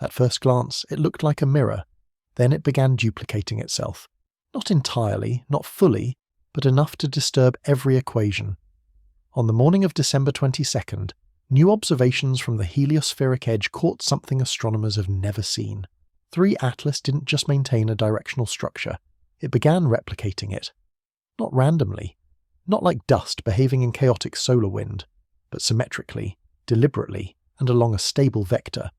At first glance, it looked like a mirror. Then it began duplicating itself. Not entirely, not fully, but enough to disturb every equation. On the morning of December 22nd, new observations from the heliospheric edge caught something astronomers have never seen. 3 Atlas didn't just maintain a directional structure, it began replicating it. Not randomly, not like dust behaving in chaotic solar wind, but symmetrically, deliberately, and along a stable vector.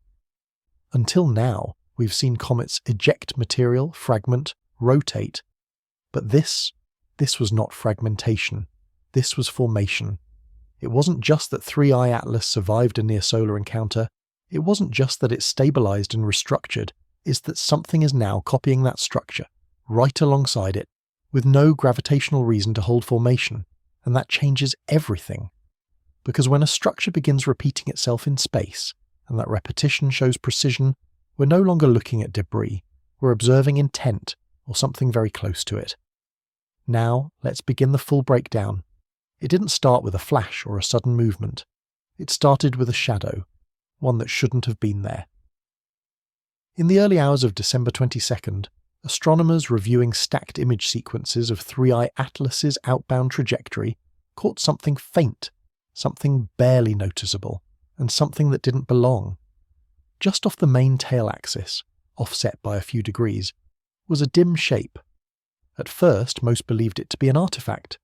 Until now, we've seen comets eject material, fragment, rotate. But this was not fragmentation. This was formation. It wasn't just that 3I Atlas survived a near-solar encounter. It wasn't just that it stabilized and restructured. It's that something is now copying that structure, right alongside it, with no gravitational reason to hold formation. And that changes everything. Because when a structure begins repeating itself in space, and that repetition shows precision, we're no longer looking at debris. We're observing intent, or something very close to it. Now, let's begin the full breakdown. It didn't start with a flash or a sudden movement. It started with a shadow, one that shouldn't have been there. In the early hours of December 22nd, astronomers reviewing stacked image sequences of 3I Atlas's outbound trajectory caught something faint, something barely noticeable, and something that didn't belong. Just off the main tail axis, offset by a few degrees, was a dim shape. At first, most believed it to be an artifact,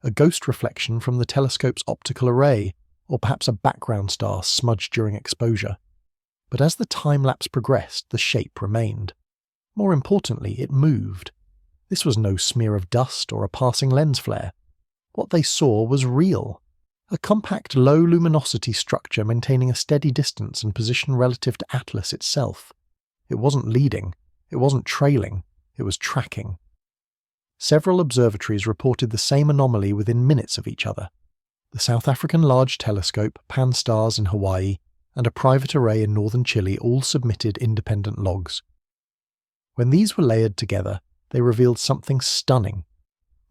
a ghost reflection from the telescope's optical array, or perhaps a background star smudged during exposure. But as the time-lapse progressed, the shape remained. More importantly, it moved. This was no smear of dust or a passing lens flare. What they saw was real. A compact, low-luminosity structure maintaining a steady distance and position relative to Atlas itself. It wasn't leading, it wasn't trailing, it was tracking. Several observatories reported the same anomaly within minutes of each other. The South African Large Telescope, Pan-STARRS in Hawaii, and a private array in northern Chile all submitted independent logs. When these were layered together, they revealed something stunning.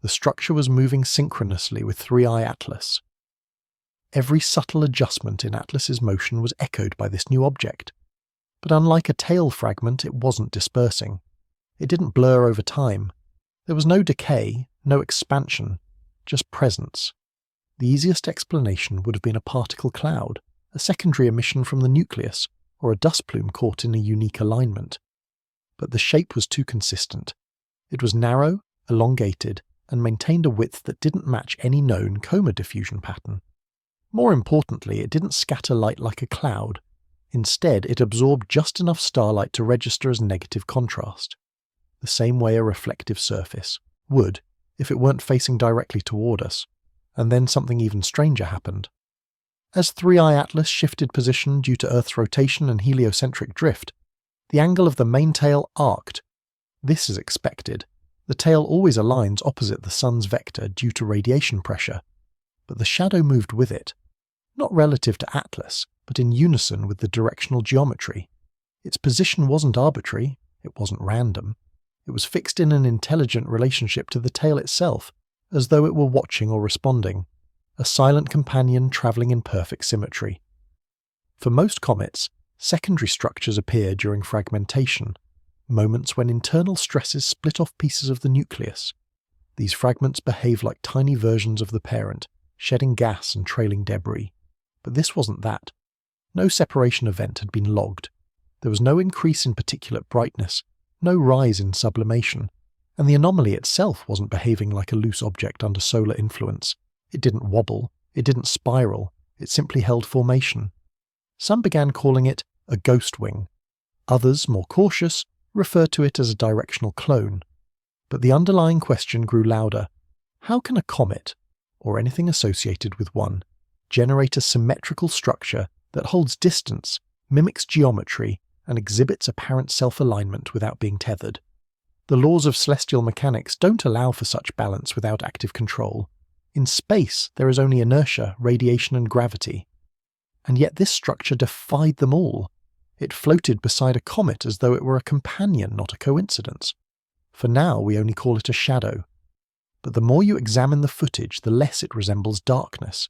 The structure was moving synchronously with 3I Atlas. Every subtle adjustment in Atlas's motion was echoed by this new object. But unlike a tail fragment, it wasn't dispersing. It didn't blur over time. There was no decay, no expansion, just presence. The easiest explanation would have been a particle cloud, a secondary emission from the nucleus, or a dust plume caught in a unique alignment. But the shape was too consistent. It was narrow, elongated, and maintained a width that didn't match any known coma diffusion pattern. More importantly, it didn't scatter light like a cloud. Instead, it absorbed just enough starlight to register as negative contrast. The same way a reflective surface would, if it weren't facing directly toward us. And then something even stranger happened. As 3I Atlas shifted position due to Earth's rotation and heliocentric drift, the angle of the main tail arced. This is expected. The tail always aligns opposite the sun's vector due to radiation pressure. But the shadow moved with it. Not relative to Atlas, but in unison with the directional geometry. Its position wasn't arbitrary, it wasn't random. It was fixed in an intelligent relationship to the tail itself, as though it were watching or responding, a silent companion travelling in perfect symmetry. For most comets, secondary structures appear during fragmentation, moments when internal stresses split off pieces of the nucleus. These fragments behave like tiny versions of the parent, shedding gas and trailing debris. But this wasn't that. No separation event had been logged. There was no increase in particulate brightness, no rise in sublimation, and the anomaly itself wasn't behaving like a loose object under solar influence. It didn't wobble, it didn't spiral, it simply held formation. Some began calling it a ghost wing. Others, more cautious, referred to it as a directional clone. But the underlying question grew louder. How can a comet, or anything associated with one, generate a symmetrical structure that holds distance, mimics geometry, and exhibits apparent self-alignment without being tethered? The laws of celestial mechanics don't allow for such balance without active control. In space, there is only inertia, radiation, and gravity. And yet this structure defied them all. It floated beside a comet as though it were a companion, not a coincidence. For now, we only call it a shadow. But the more you examine the footage, the less it resembles darkness,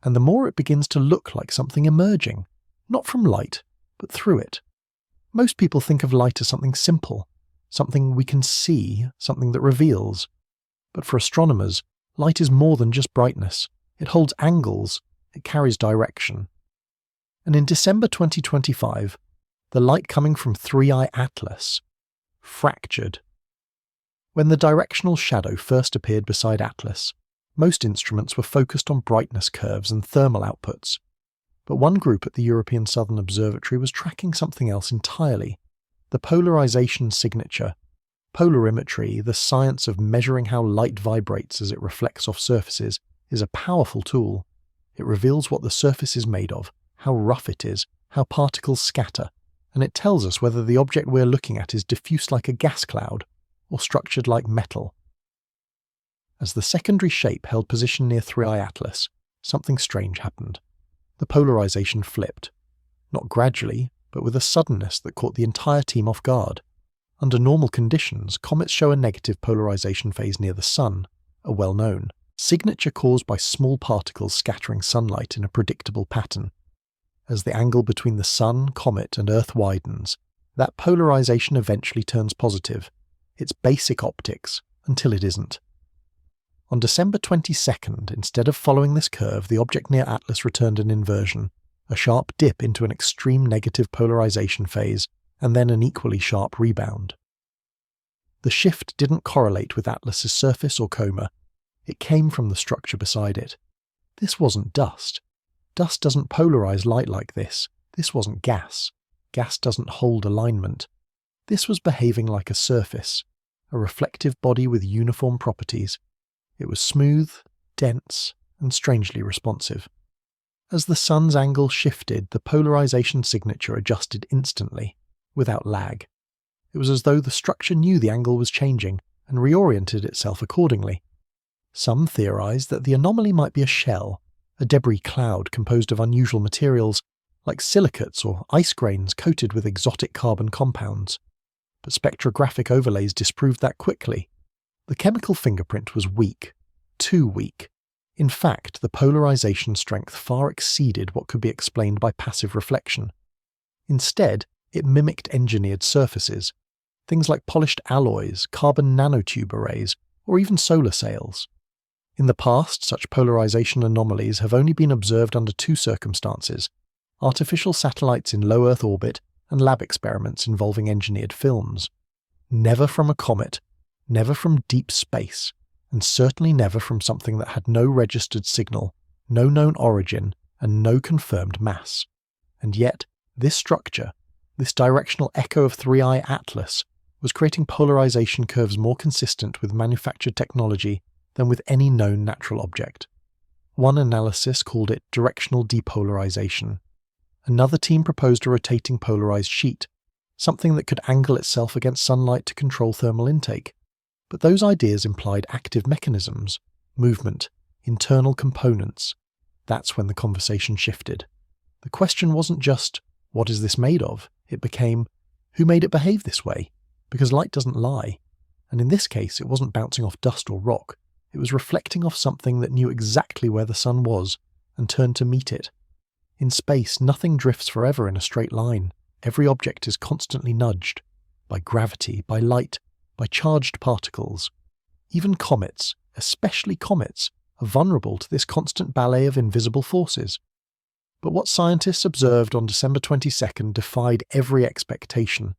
and the more it begins to look like something emerging, not from light, but through it. Most people think of light as something simple, something we can see, something that reveals. But for astronomers, light is more than just brightness. It holds angles, it carries direction. And in December 2025, the light coming from 3i Atlas fractured. When the directional shadow first appeared beside Atlas, most instruments were focused on brightness curves and thermal outputs. But one group at the European Southern Observatory was tracking something else entirely: the polarization signature. Polarimetry, the science of measuring how light vibrates as it reflects off surfaces, is a powerful tool. It reveals what the surface is made of, how rough it is, how particles scatter, and it tells us whether the object we're looking at is diffuse like a gas cloud or structured like metal. As the secondary shape held position near 3i Atlas, something strange happened. The polarization flipped. Not gradually, but with a suddenness that caught the entire team off guard. Under normal conditions, comets show a negative polarization phase near the Sun, a well-known signature caused by small particles scattering sunlight in a predictable pattern. As the angle between the Sun, comet, and Earth widens, that polarization eventually turns positive. It's basic optics, until it isn't. On December 22nd, instead of following this curve, the object near Atlas returned an inversion, a sharp dip into an extreme negative polarization phase, and then an equally sharp rebound. The shift didn't correlate with Atlas's surface or coma. It came from the structure beside it. This wasn't dust. Dust doesn't polarize light like this. This wasn't gas. Gas doesn't hold alignment. This was behaving like a surface, a reflective body with uniform properties. It was smooth, dense, and strangely responsive. As the Sun's angle shifted, the polarization signature adjusted instantly, without lag. It was as though the structure knew the angle was changing and reoriented itself accordingly. Some theorized that the anomaly might be a shell, a debris cloud composed of unusual materials, like silicates or ice grains coated with exotic carbon compounds. But spectrographic overlays disproved that quickly. The chemical fingerprint was weak, too weak. In fact, the polarization strength far exceeded what could be explained by passive reflection. Instead, it mimicked engineered surfaces, things like polished alloys, carbon nanotube arrays, or even solar sails. In the past, such polarization anomalies have only been observed under two circumstances: artificial satellites in low Earth orbit and lab experiments involving engineered films. Never from a comet, never from deep space, and certainly never from something that had no registered signal, no known origin, and no confirmed mass. And yet, this structure, this directional echo of 3i Atlas, was creating polarization curves more consistent with manufactured technology than with any known natural object. One analysis called it directional depolarization. Another team proposed a rotating polarized sheet, something that could angle itself against sunlight to control thermal intake. But those ideas implied active mechanisms, movement, internal components. That's when the conversation shifted. The question wasn't just, what is this made of? It became, who made it behave this way? Because light doesn't lie. And in this case, it wasn't bouncing off dust or rock. It was reflecting off something that knew exactly where the Sun was and turned to meet it. In space, nothing drifts forever in a straight line. Every object is constantly nudged by gravity, by light, by charged particles. Even comets, especially comets, are vulnerable to this constant ballet of invisible forces. But what scientists observed on December 22nd defied every expectation.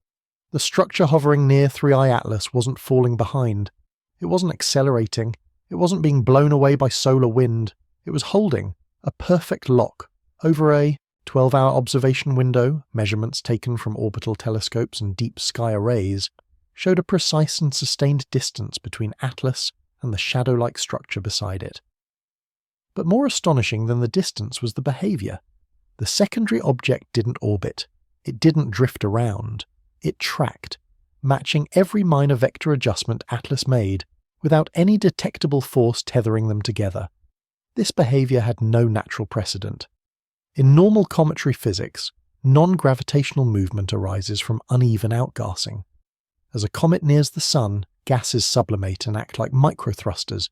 The structure hovering near 3i Atlas wasn't falling behind. It wasn't accelerating. It wasn't being blown away by solar wind. It was holding a perfect lock over a 12-hour observation window. Measurements taken from orbital telescopes and deep sky arrays showed a precise and sustained distance between Atlas and the shadow-like structure beside it. But more astonishing than the distance was the behavior. The secondary object didn't orbit. It didn't drift around. It tracked, matching every minor vector adjustment Atlas made, without any detectable force tethering them together. This behavior had no natural precedent. In normal cometary physics, non-gravitational movement arises from uneven outgassing. As a comet nears the Sun, gases sublimate and act like microthrusters,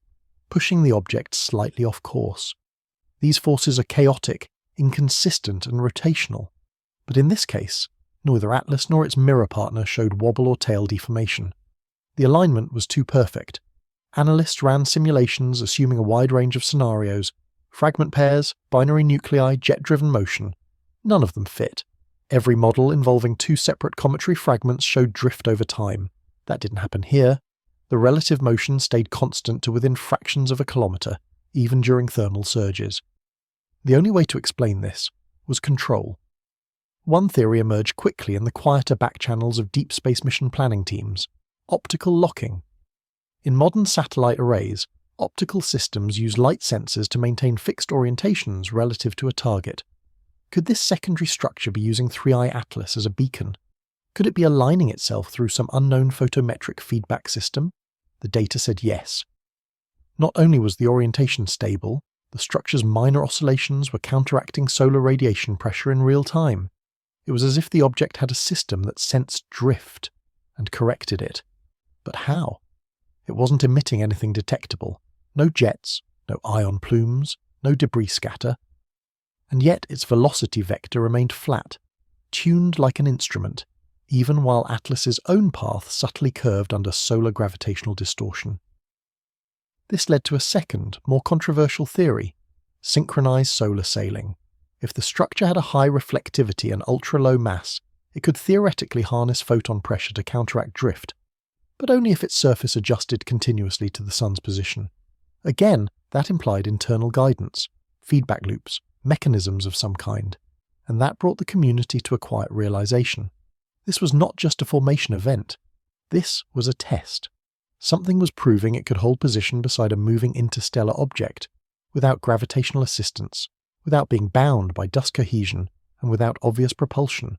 pushing the object slightly off course. These forces are chaotic, inconsistent, and rotational. But in this case, Neither Atlas nor its mirror partner showed wobble or tail deformation. The alignment was too perfect. Analysts ran simulations assuming a wide range of scenarios: fragment pairs, binary nuclei, jet-driven motion. None of them fit. Every model involving two separate cometary fragments showed drift over time. That didn't happen here. The relative motion stayed constant to within fractions of a kilometre, even during thermal surges. The only way to explain this was control. One theory emerged quickly in the quieter backchannels of deep space mission planning teams: optical locking. In modern satellite arrays, optical systems use light sensors to maintain fixed orientations relative to a target. Could this secondary structure be using 3i Atlas as a beacon? Could it be aligning itself through some unknown photometric feedback system? The data said yes. Not only was the orientation stable, the structure's minor oscillations were counteracting solar radiation pressure in real time. It was as if the object had a system that sensed drift and corrected it. But how? It wasn't emitting anything detectable. No jets, no ion plumes, no debris scatter. And yet its velocity vector remained flat, tuned like an instrument, even while Atlas's own path subtly curved under solar gravitational distortion. This led to a second, more controversial theory: synchronized solar sailing. If the structure had a high reflectivity and ultra-low mass, it could theoretically harness photon pressure to counteract drift, but only if its surface adjusted continuously to the sun's position. Again, that implied internal guidance, feedback loops, mechanisms of some kind, and that brought the community to a quiet realization. This was not just a formation event. This was a test. Something was proving it could hold position beside a moving interstellar object, without gravitational assistance, without being bound by dust cohesion, and without obvious propulsion.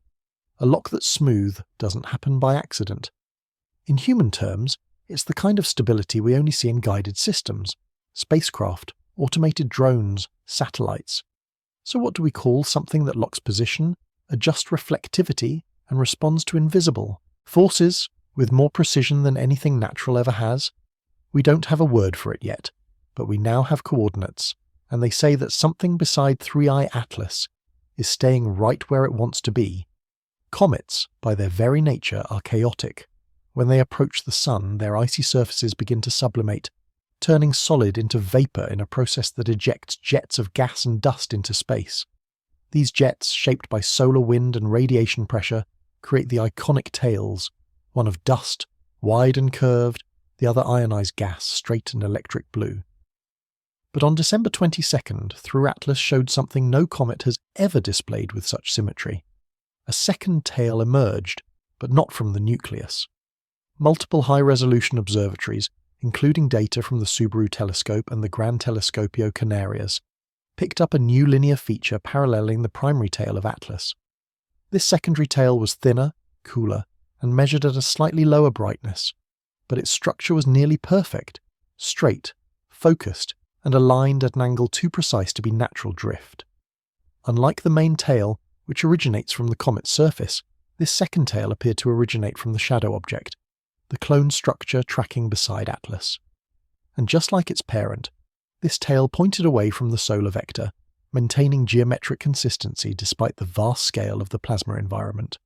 A lock that's smooth doesn't happen by accident. In human terms, it's the kind of stability we only see in guided systems: spacecraft, automated drones, satellites. So what do we call something that locks position, adjusts reflectivity, and responds to invisible forces with more precision than anything natural ever has? We don't have a word for it yet, but we now have coordinates, and they say that something beside 3i Atlas is staying right where it wants to be. Comets, by their very nature, are chaotic. When they approach the sun, their icy surfaces begin to sublimate, turning solid into vapor in a process that ejects jets of gas and dust into space. These jets, shaped by solar wind and radiation pressure, create the iconic tails, one of dust, wide and curved, the other ionized gas, straight and electric blue. But on December 22nd, Through Atlas showed something no comet has ever displayed with such symmetry. A second tail emerged, but not from the nucleus. Multiple high-resolution observatories, including data from the Subaru telescope and the Gran Telescopio Canarias, picked up a new linear feature paralleling the primary tail of Atlas. This secondary tail was thinner, cooler, and measured at a slightly lower brightness, but its structure was nearly perfect, straight, focused, and aligned at an angle too precise to be natural drift. Unlike the main tail, which originates from the comet's surface, this second tail appeared to originate from the shadow object, the clone structure tracking beside Atlas. And just like its parent, this tail pointed away from the solar vector, maintaining geometric consistency despite the vast scale of the plasma environment.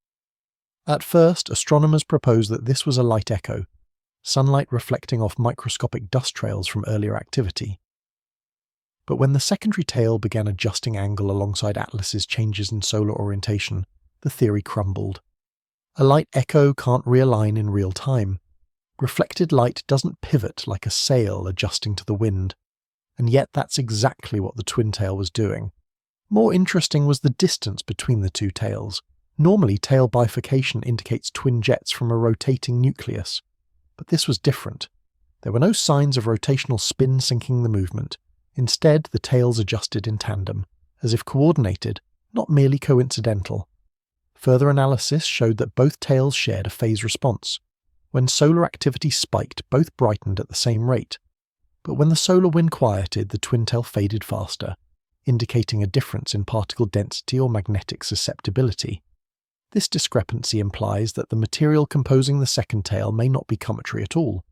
At first, astronomers proposed that this was a light echo, sunlight reflecting off microscopic dust trails from earlier activity. But when the secondary tail began adjusting angle alongside Atlas's changes in solar orientation, the theory crumbled. A light echo can't realign in real time. Reflected light doesn't pivot like a sail adjusting to the wind. And yet that's exactly what the twin tail was doing. More interesting was the distance between the two tails. Normally, tail bifurcation indicates twin jets from a rotating nucleus. But this was different. There were no signs of rotational spin sinking the movement. Instead, the tails adjusted in tandem, as if coordinated, not merely coincidental. Further analysis showed that both tails shared a phase response. When solar activity spiked, both brightened at the same rate. But when the solar wind quieted, the twin tail faded faster, indicating a difference in particle density or magnetic susceptibility. This discrepancy implies that the material composing the second tail may not be cometary at all.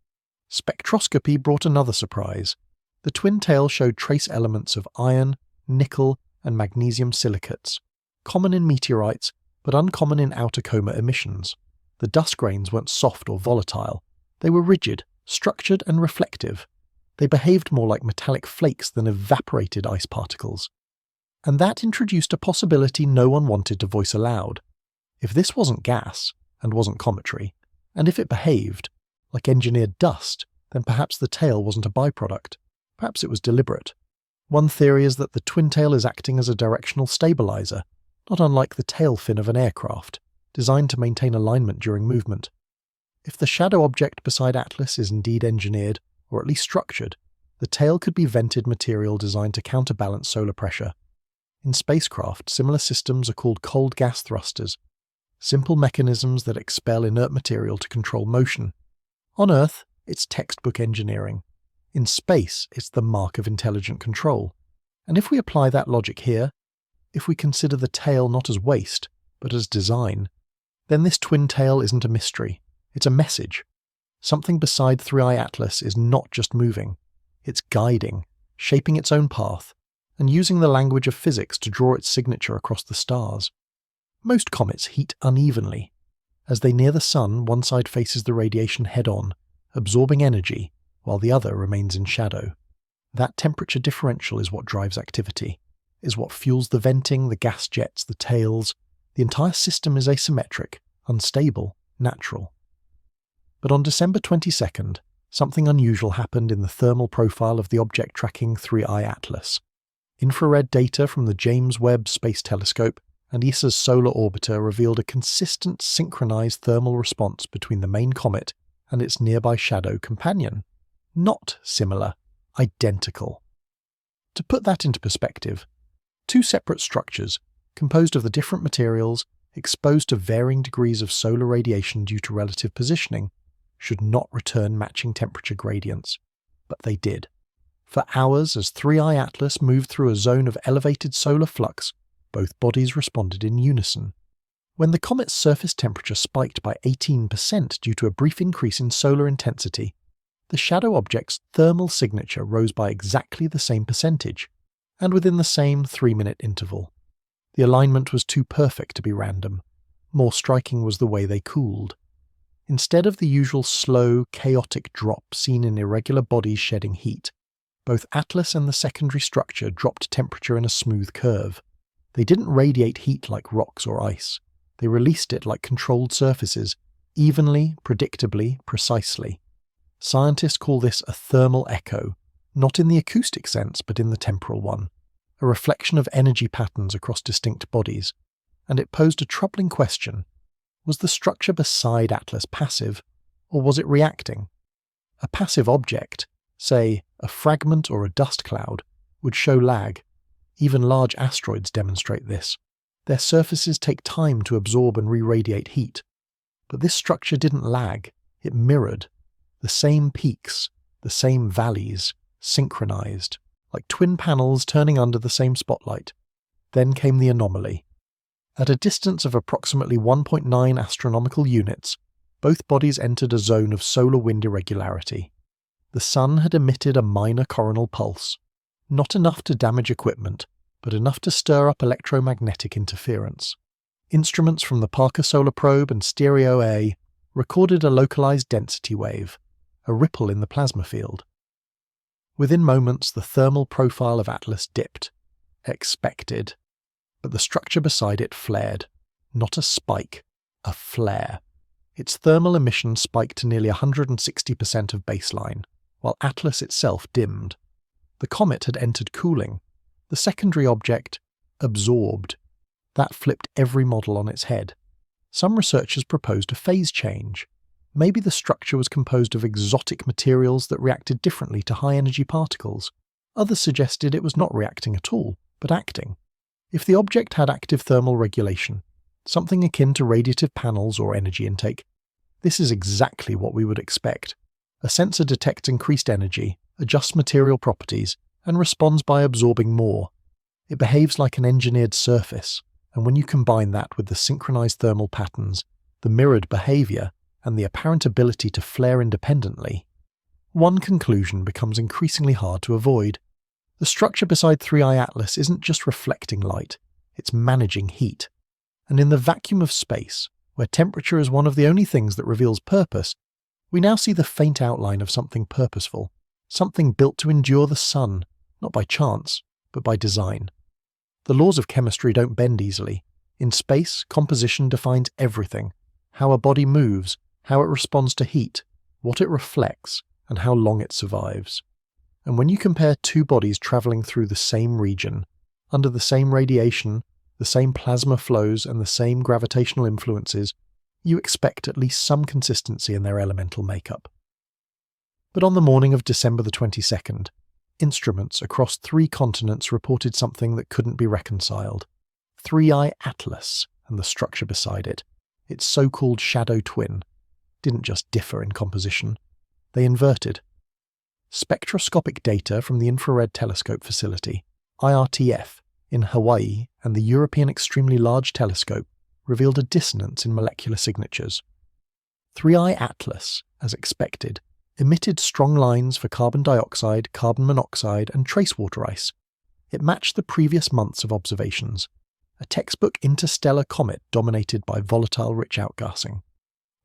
Spectroscopy brought another surprise. The twin tail showed trace elements of iron, nickel, and magnesium silicates, common in meteorites, but uncommon in outer coma emissions. The dust grains weren't soft or volatile. They were rigid, structured and reflective. They behaved more like metallic flakes than evaporated ice particles. And that introduced a possibility no one wanted to voice aloud. If this wasn't gas, and wasn't cometary, and if it behaved like engineered dust, then perhaps the tail wasn't a byproduct. Perhaps it was deliberate. One theory is that the twin tail is acting as a directional stabilizer, not unlike the tail fin of an aircraft, designed to maintain alignment during movement. If the shadow object beside Atlas is indeed engineered, or at least structured, the tail could be vented material designed to counterbalance solar pressure. In spacecraft, similar systems are called cold gas thrusters, simple mechanisms that expel inert material to control motion. On Earth, it's textbook engineering. In space, it's the mark of intelligent control. And if we apply that logic here, if we consider the tail not as waste, but as design, then this twin tail isn't a mystery. It's a message. Something beside 3i Atlas is not just moving. It's guiding, shaping its own path, and using the language of physics to draw its signature across the stars. Most comets heat unevenly. As they near the sun, one side faces the radiation head-on, absorbing energy, while the other remains in shadow. That temperature differential is what drives activity, is what fuels the venting, the gas jets, the tails. The entire system is asymmetric, unstable, natural. But on December 22nd, something unusual happened in the thermal profile of the object tracking 3i Atlas. Infrared data from the James Webb Space Telescope and ESA's solar orbiter revealed a consistent synchronized thermal response between the main comet and its nearby shadow companion. Not similar, identical. To put that into perspective, two separate structures, composed of the different materials, exposed to varying degrees of solar radiation due to relative positioning, should not return matching temperature gradients. But they did. For hours, as 3i Atlas moved through a zone of elevated solar flux, both bodies responded in unison. When the comet's surface temperature spiked by 18% due to a brief increase in solar intensity, the shadow object's thermal signature rose by exactly the same percentage, and within the same 3-minute interval. The alignment was too perfect to be random. More striking was the way they cooled. Instead of the usual slow, chaotic drop seen in irregular bodies shedding heat, both Atlas and the secondary structure dropped temperature in a smooth curve. They didn't radiate heat like rocks or ice. They released it like controlled surfaces, evenly, predictably, precisely. Scientists call this a thermal echo, not in the acoustic sense but in the temporal one, a reflection of energy patterns across distinct bodies. And it posed a troubling question. Was the structure beside Atlas passive, or was it reacting? A passive object, say a fragment or a dust cloud, would show lag. Even large asteroids demonstrate this. Their surfaces take time to absorb and re-radiate heat. But this structure didn't lag, it mirrored. The same peaks, the same valleys, synchronized, like twin panels turning under the same spotlight. Then came the anomaly. At a distance of approximately 1.9 astronomical units, both bodies entered a zone of solar wind irregularity. The sun had emitted a minor coronal pulse, not enough to damage equipment, but enough to stir up electromagnetic interference. Instruments from the Parker Solar Probe and Stereo A recorded a localized density wave, a ripple in the plasma field. Within moments, the thermal profile of Atlas dipped. Expected. But the structure beside it flared. Not a spike, a flare. Its thermal emission spiked to nearly 160% of baseline, while Atlas itself dimmed. The comet had entered cooling. The secondary object absorbed. That flipped every model on its head. Some researchers proposed a phase change. Maybe the structure was composed of exotic materials that reacted differently to high-energy particles. Others suggested it was not reacting at all, but acting. If the object had active thermal regulation, something akin to radiative panels or energy intake, this is exactly what we would expect. A sensor detects increased energy, adjusts material properties, and responds by absorbing more. It behaves like an engineered surface, and when you combine that with the synchronized thermal patterns, the mirrored behavior, and the apparent ability to flare independently, one conclusion becomes increasingly hard to avoid. The structure beside 3i Atlas isn't just reflecting light, it's managing heat. And in the vacuum of space, where temperature is one of the only things that reveals purpose, we now see the faint outline of something purposeful, something built to endure the sun, not by chance, but by design. The laws of chemistry don't bend easily. In space, composition defines everything: how a body moves, how it responds to heat, what it reflects, and how long it survives. And when you compare two bodies travelling through the same region, under the same radiation, the same plasma flows, and the same gravitational influences, you expect at least some consistency in their elemental makeup. But on the morning of December the 22nd, instruments across 3 continents reported something that couldn't be reconciled. 3I Atlas and the structure beside it, its so-called shadow twin, didn't just differ in composition, they inverted. Spectroscopic data from the Infrared Telescope Facility, IRTF, in Hawaii and the European Extremely Large Telescope revealed a dissonance in molecular signatures. 3I Atlas, as expected, emitted strong lines for carbon dioxide, carbon monoxide, and trace water ice. It matched the previous months of observations, a textbook interstellar comet dominated by volatile-rich outgassing.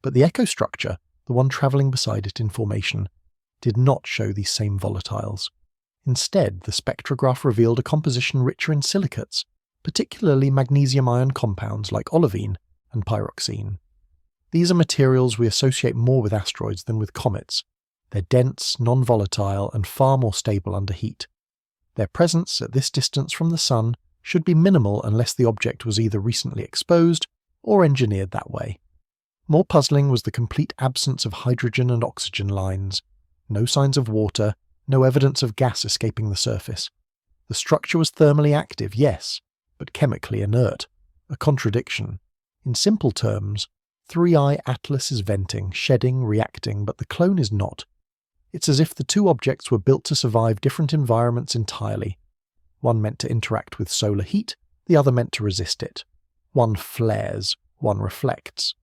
But the echo structure, the one travelling beside it in formation, did not show these same volatiles. Instead, the spectrograph revealed a composition richer in silicates, particularly magnesium ion compounds like olivine and pyroxene. These are materials we associate more with asteroids than with comets. They're dense, non-volatile, and far more stable under heat. Their presence at this distance from the Sun should be minimal unless the object was either recently exposed or engineered that way. More puzzling was the complete absence of hydrogen and oxygen lines. No signs of water, no evidence of gas escaping the surface. The structure was thermally active, yes, but chemically inert. A contradiction. In simple terms, 3I Atlas is venting, shedding, reacting, but the clone is not. It's as if the two objects were built to survive different environments entirely. One meant to interact with solar heat, the other meant to resist it. One flares, one reflects.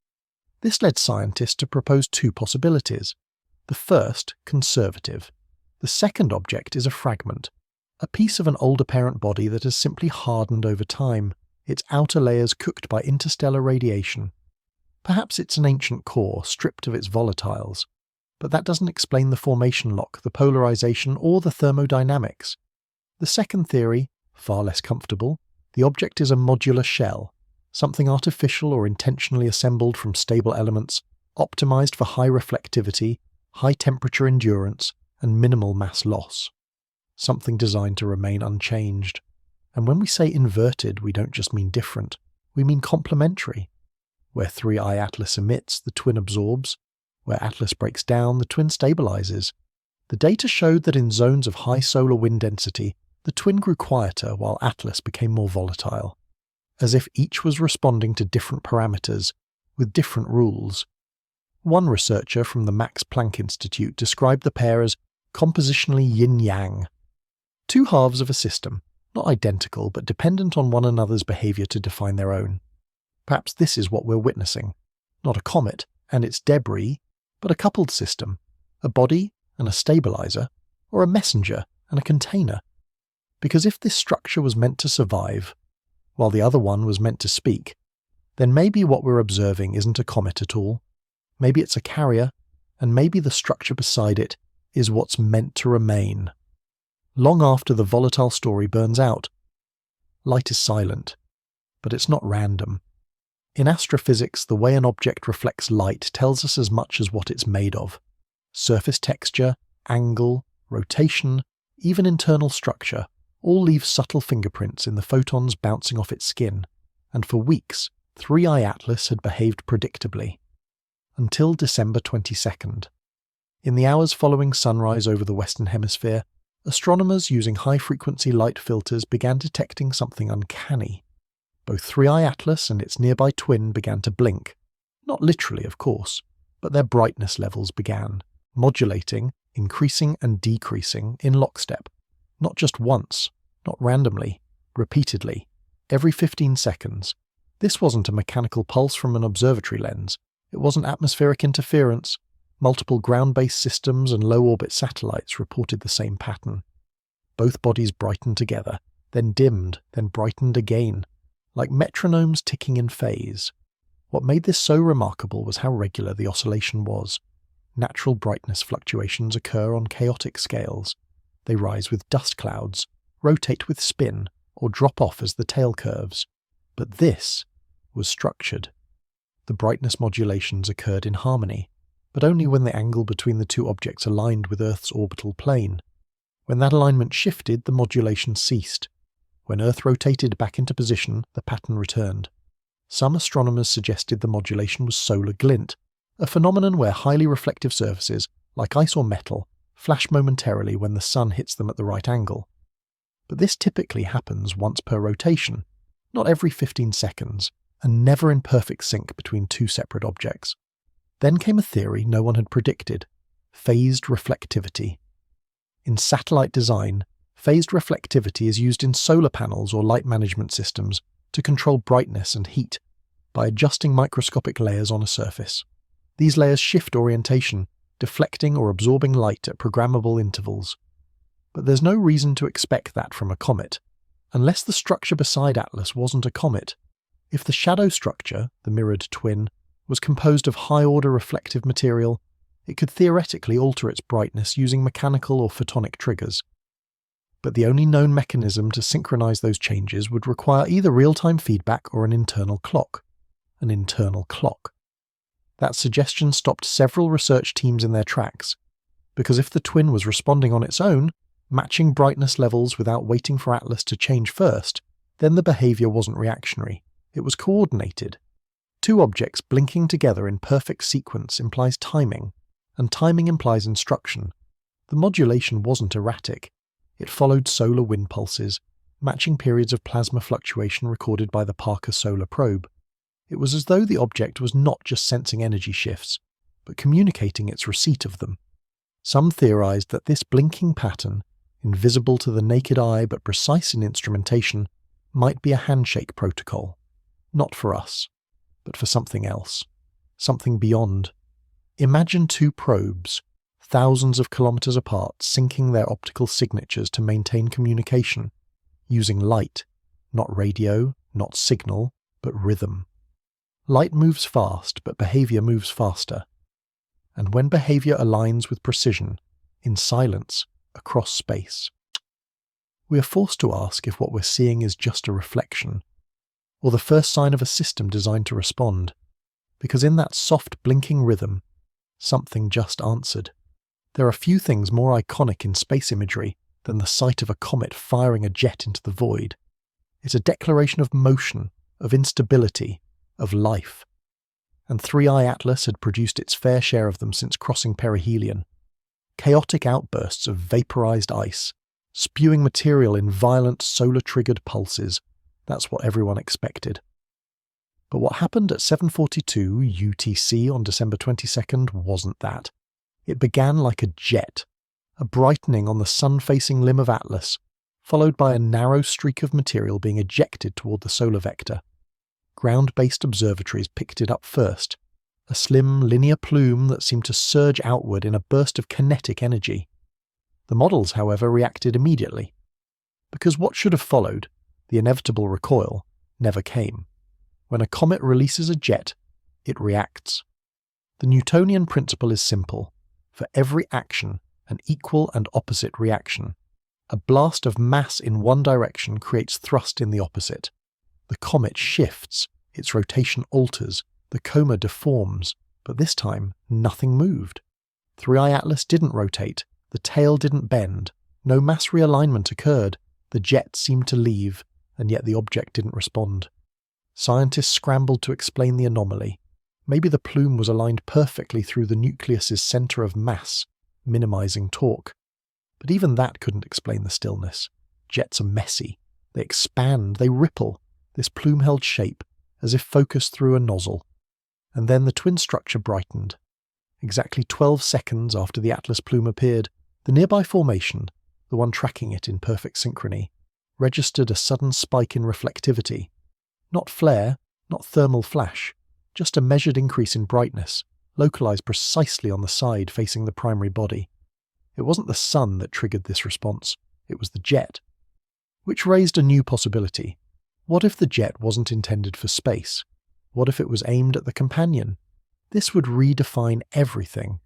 This led scientists to propose 2 possibilities. The first, conservative. The second object is a fragment, a piece of an older parent body that has simply hardened over time, its outer layers cooked by interstellar radiation. Perhaps it's an ancient core, stripped of its volatiles. But that doesn't explain the formation lock, the polarization, or the thermodynamics. The second theory, far less comfortable, the object is a modular shell, something artificial or intentionally assembled from stable elements, optimized for high reflectivity, high temperature endurance, and minimal mass loss. Something designed to remain unchanged. And when we say inverted, we don't just mean different, we mean complementary. Where 3I Atlas emits, the twin absorbs. Where Atlas breaks down, the twin stabilizes. The data showed that in zones of high solar wind density, the twin grew quieter while Atlas became more volatile, as if each was responding to different parameters, with different rules. One researcher from the Max Planck Institute described the pair as compositionally yin-yang. 2 halves of a system, not identical but dependent on one another's behavior to define their own. Perhaps this is what we're witnessing. Not a comet and its debris, but a coupled system, a body and a stabilizer, or a messenger and a container. Because if this structure was meant to survive, while the other one was meant to speak, then maybe what we're observing isn't a comet at all. Maybe it's a carrier, and maybe the structure beside it is what's meant to remain. Long after the volatile story burns out, light is silent, but it's not random. In astrophysics, the way an object reflects light tells us as much as what it's made of. Surface texture, angle, rotation, even internal structure, all leave subtle fingerprints in the photons bouncing off its skin, and for weeks, 3I Atlas had behaved predictably. Until December 22nd. In the hours following sunrise over the Western Hemisphere, astronomers using high-frequency light filters began detecting something uncanny. Both 3I Atlas and its nearby twin began to blink. Not literally, of course, but their brightness levels began, modulating, increasing and decreasing in lockstep. Not just once, not randomly, repeatedly, every 15 seconds. This wasn't a mechanical pulse from an observatory lens. It wasn't atmospheric interference. Multiple ground-based systems and low-orbit satellites reported the same pattern. Both bodies brightened together, then dimmed, then brightened again, like metronomes ticking in phase. What made this so remarkable was how regular the oscillation was. Natural brightness fluctuations occur on chaotic scales. They rise with dust clouds, rotate with spin, or drop off as the tail curves. But this was structured. The brightness modulations occurred in harmony, but only when the angle between the two objects aligned with Earth's orbital plane. When that alignment shifted, the modulation ceased. When Earth rotated back into position, the pattern returned. Some astronomers suggested the modulation was solar glint, a phenomenon where highly reflective surfaces, like ice or metal, flash momentarily when the sun hits them at the right angle. But this typically happens once per rotation, not every 15 seconds, and never in perfect sync between two separate objects. Then came a theory no one had predicted: phased reflectivity. In satellite design, phased reflectivity is used in solar panels or light management systems to control brightness and heat by adjusting microscopic layers on a surface. These layers shift orientation, deflecting or absorbing light at programmable intervals. But there's no reason to expect that from a comet, unless the structure beside Atlas wasn't a comet. If the shadow structure, the mirrored twin, was composed of high-order reflective material, it could theoretically alter its brightness using mechanical or photonic triggers. But the only known mechanism to synchronize those changes would require either real-time feedback or an internal clock. An internal clock. That suggestion stopped several research teams in their tracks, because if the twin was responding on its own, matching brightness levels without waiting for Atlas to change first, then the behavior wasn't reactionary. It was coordinated. Two objects blinking together in perfect sequence implies timing, and timing implies instruction. The modulation wasn't erratic. It followed solar wind pulses, matching periods of plasma fluctuation recorded by the Parker Solar Probe. It was as though the object was not just sensing energy shifts, but communicating its receipt of them. Some theorized that this blinking pattern, invisible to the naked eye but precise in instrumentation, might be a handshake protocol. Not for us, but for something else. Something beyond. Imagine two probes, thousands of kilometers apart, syncing their optical signatures to maintain communication, using light, not radio, not signal, but rhythm. Light moves fast, but behavior moves faster. And when behavior aligns with precision, in silence, across space, we are forced to ask if what we're seeing is just a reflection, or the first sign of a system designed to respond, because in that soft blinking rhythm, something just answered. There are few things more iconic in space imagery than the sight of a comet firing a jet into the void. It's a declaration of motion, of instability, of life. And 3I Atlas had produced its fair share of them since crossing perihelion. Chaotic outbursts of vaporized ice, spewing material in violent solar-triggered pulses. That's what everyone expected. But what happened at 7:42 UTC on December 22nd wasn't that. It began like a jet, a brightening on the sun-facing limb of Atlas, followed by a narrow streak of material being ejected toward the solar vector. Ground-based observatories picked it up first, a slim, linear plume that seemed to surge outward in a burst of kinetic energy. The models, however, reacted immediately, because what should have followed, the inevitable recoil, never came. When a comet releases a jet, it reacts. The Newtonian principle is simple. For every action, an equal and opposite reaction. A blast of mass in one direction creates thrust in the opposite. The comet shifts, its rotation alters, the coma deforms, but this time nothing moved. 3I Atlas didn't rotate, the tail didn't bend, no mass realignment occurred, the jet seemed to leave, and yet the object didn't respond. Scientists scrambled to explain the anomaly. Maybe the plume was aligned perfectly through the nucleus's center of mass, minimizing torque. But even that couldn't explain the stillness. Jets are messy. They expand, they ripple, this plume-held shape, as if focused through a nozzle. And then the twin structure brightened. Exactly 12 seconds after the Atlas plume appeared, the nearby formation, the one tracking it in perfect synchrony, registered a sudden spike in reflectivity. Not flare, not thermal flash, just a measured increase in brightness, localized precisely on the side facing the primary body. It wasn't the sun that triggered this response, it was the jet. Which raised a new possibility. What if the jet wasn't intended for space? What if it was aimed at the companion? This would redefine everything.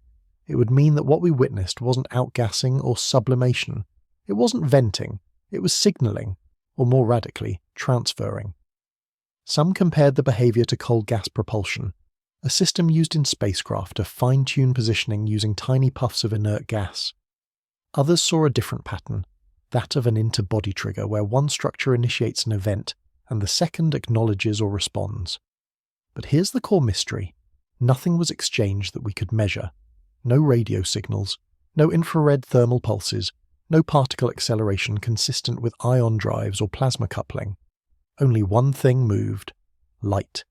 It would mean that what we witnessed wasn't outgassing or sublimation. It wasn't venting. It was signaling, or more radically, transferring. Some compared the behavior to cold gas propulsion, a system used in spacecraft to fine-tune positioning using tiny puffs of inert gas. Others saw a different pattern, that of an inter-body trigger where one structure initiates an event and the second acknowledges or responds. But here's the core mystery. Nothing was exchanged that we could measure. No radio signals, no infrared thermal pulses, no particle acceleration consistent with ion drives or plasma coupling. Only one thing moved: light.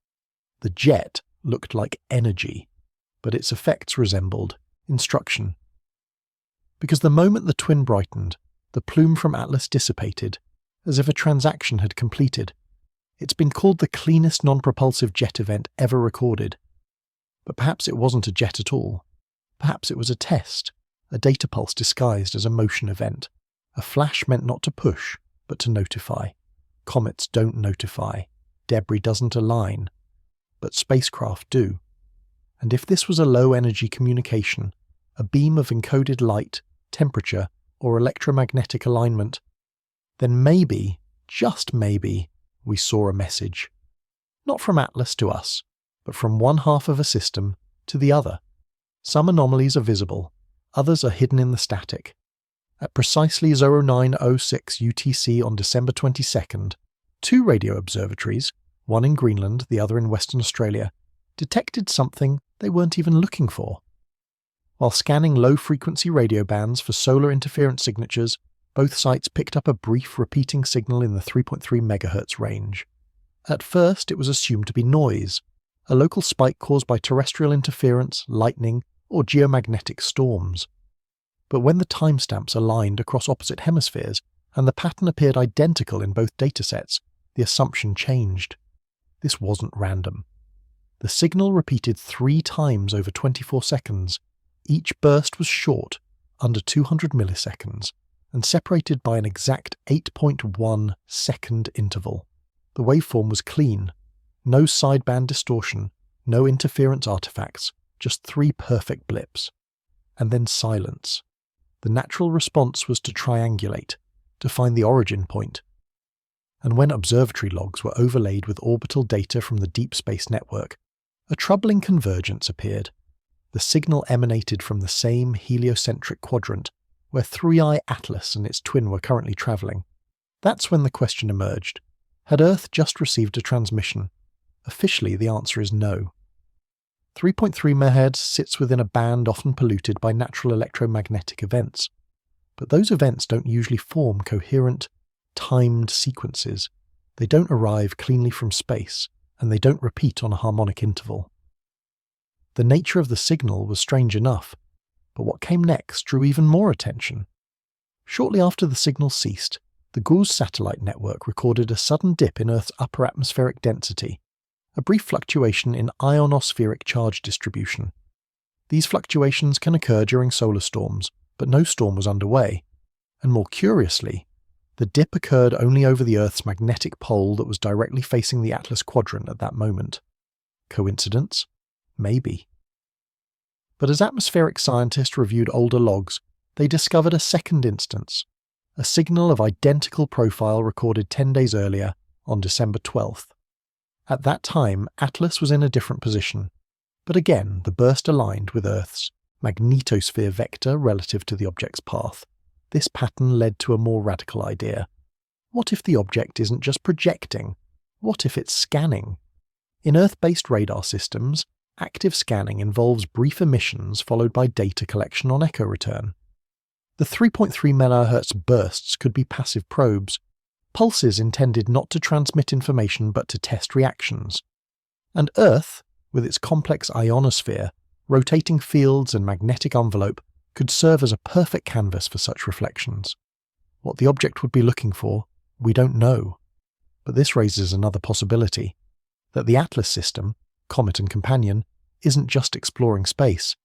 The jet looked like energy, but its effects resembled instruction. Because the moment the twin brightened, the plume from Atlas dissipated, as if a transaction had completed. It's been called the cleanest non-propulsive jet event ever recorded. But perhaps it wasn't a jet at all. Perhaps it was a test, a data pulse disguised as a motion event. A flash meant not to push, but to notify. Comets don't notify. Debris doesn't align. But spacecraft do. And if this was a low-energy communication, a beam of encoded light, temperature, or electromagnetic alignment, then maybe, just maybe, we saw a message. Not from Atlas to us, but from one half of a system to the other. Some anomalies are visible, others are hidden in the static. At precisely 0906 UTC on December 22nd, two radio observatories, one in Greenland, the other in Western Australia, detected something they weren't even looking for. While scanning low-frequency radio bands for solar interference signatures, both sites picked up a brief repeating signal in the 3.3 MHz range. At first, it was assumed to be noise, a local spike caused by terrestrial interference, lightning, or geomagnetic storms. But when the timestamps aligned across opposite hemispheres and the pattern appeared identical in both datasets, the assumption changed. This wasn't random. The signal repeated 3 times over 24 seconds. Each burst was short, under 200 milliseconds, and separated by an exact 8.1 second interval. The waveform was clean. No sideband distortion, no interference artifacts, just 3 perfect blips. And then silence. The natural response was to triangulate, to find the origin point. And when observatory logs were overlaid with orbital data from the Deep Space Network, a troubling convergence appeared. The signal emanated from the same heliocentric quadrant where 3i Atlas and its twin were currently travelling. That's when the question emerged. Had Earth just received a transmission? Officially, the answer is no. 3.3 MHz sits within a band often polluted by natural electromagnetic events. But those events don't usually form coherent, timed sequences. They don't arrive cleanly from space, and they don't repeat on a harmonic interval. The nature of the signal was strange enough, but what came next drew even more attention. Shortly after the signal ceased, the Gauss satellite network recorded a sudden dip in Earth's upper atmospheric density, a brief fluctuation in ionospheric charge distribution. These fluctuations can occur during solar storms, but no storm was underway. And more curiously, the dip occurred only over the Earth's magnetic pole that was directly facing the Atlas quadrant at that moment. Coincidence? Maybe. But as atmospheric scientists reviewed older logs, they discovered a second instance, a signal of identical profile recorded 10 days earlier, on December 12th. At that time, Atlas was in a different position, but again the burst aligned with Earth's magnetosphere vector relative to the object's path. This pattern led to a more radical idea. What if the object isn't just projecting? What if it's scanning? In Earth-based radar systems, active scanning involves brief emissions followed by data collection on echo return. The 3.3 MHz bursts could be passive probes, pulses intended not to transmit information but to test reactions. And Earth, with its complex ionosphere, rotating fields and magnetic envelope, could serve as a perfect canvas for such reflections. What the object would be looking for, we don't know. But this raises another possibility, that the Atlas system, comet and companion, isn't just exploring space.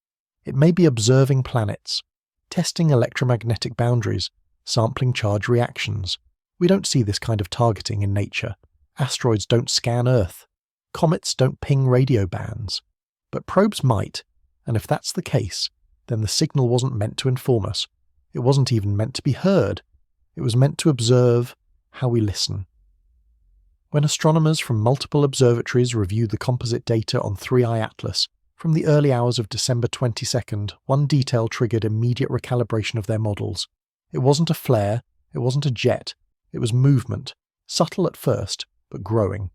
It may be observing planets, testing electromagnetic boundaries, sampling charge reactions. We don't see this kind of targeting in nature, Asteroids don't scan Earth. Comets don't ping radio bands. But probes might, and if that's the case, then the signal wasn't meant to inform us. It wasn't even meant to be heard. It was meant to observe how we listen. When astronomers from multiple observatories reviewed the composite data on 3i Atlas, from the early hours of December 22nd, one detail triggered immediate recalibration of their models. It wasn't a flare, it wasn't a jet, it was movement, subtle at first, but growing.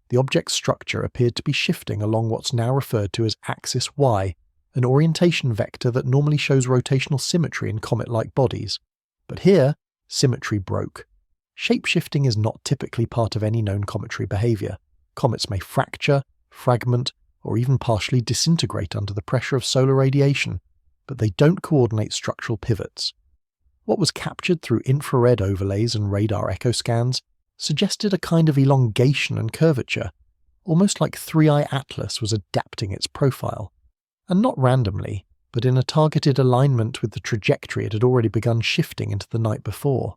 The object's structure appeared to be shifting along what's now referred to as axis Y, an orientation vector that normally shows rotational symmetry in comet-like bodies. But here, symmetry broke. Shapeshifting is not typically part of any known cometary behaviour. Comets may fracture, fragment, or even partially disintegrate under the pressure of solar radiation, but they don't coordinate structural pivots. What was captured through infrared overlays and radar echo scans suggested a kind of elongation and curvature, almost like 3i Atlas was adapting its profile. And not randomly, but in a targeted alignment with the trajectory it had already begun shifting into the night before.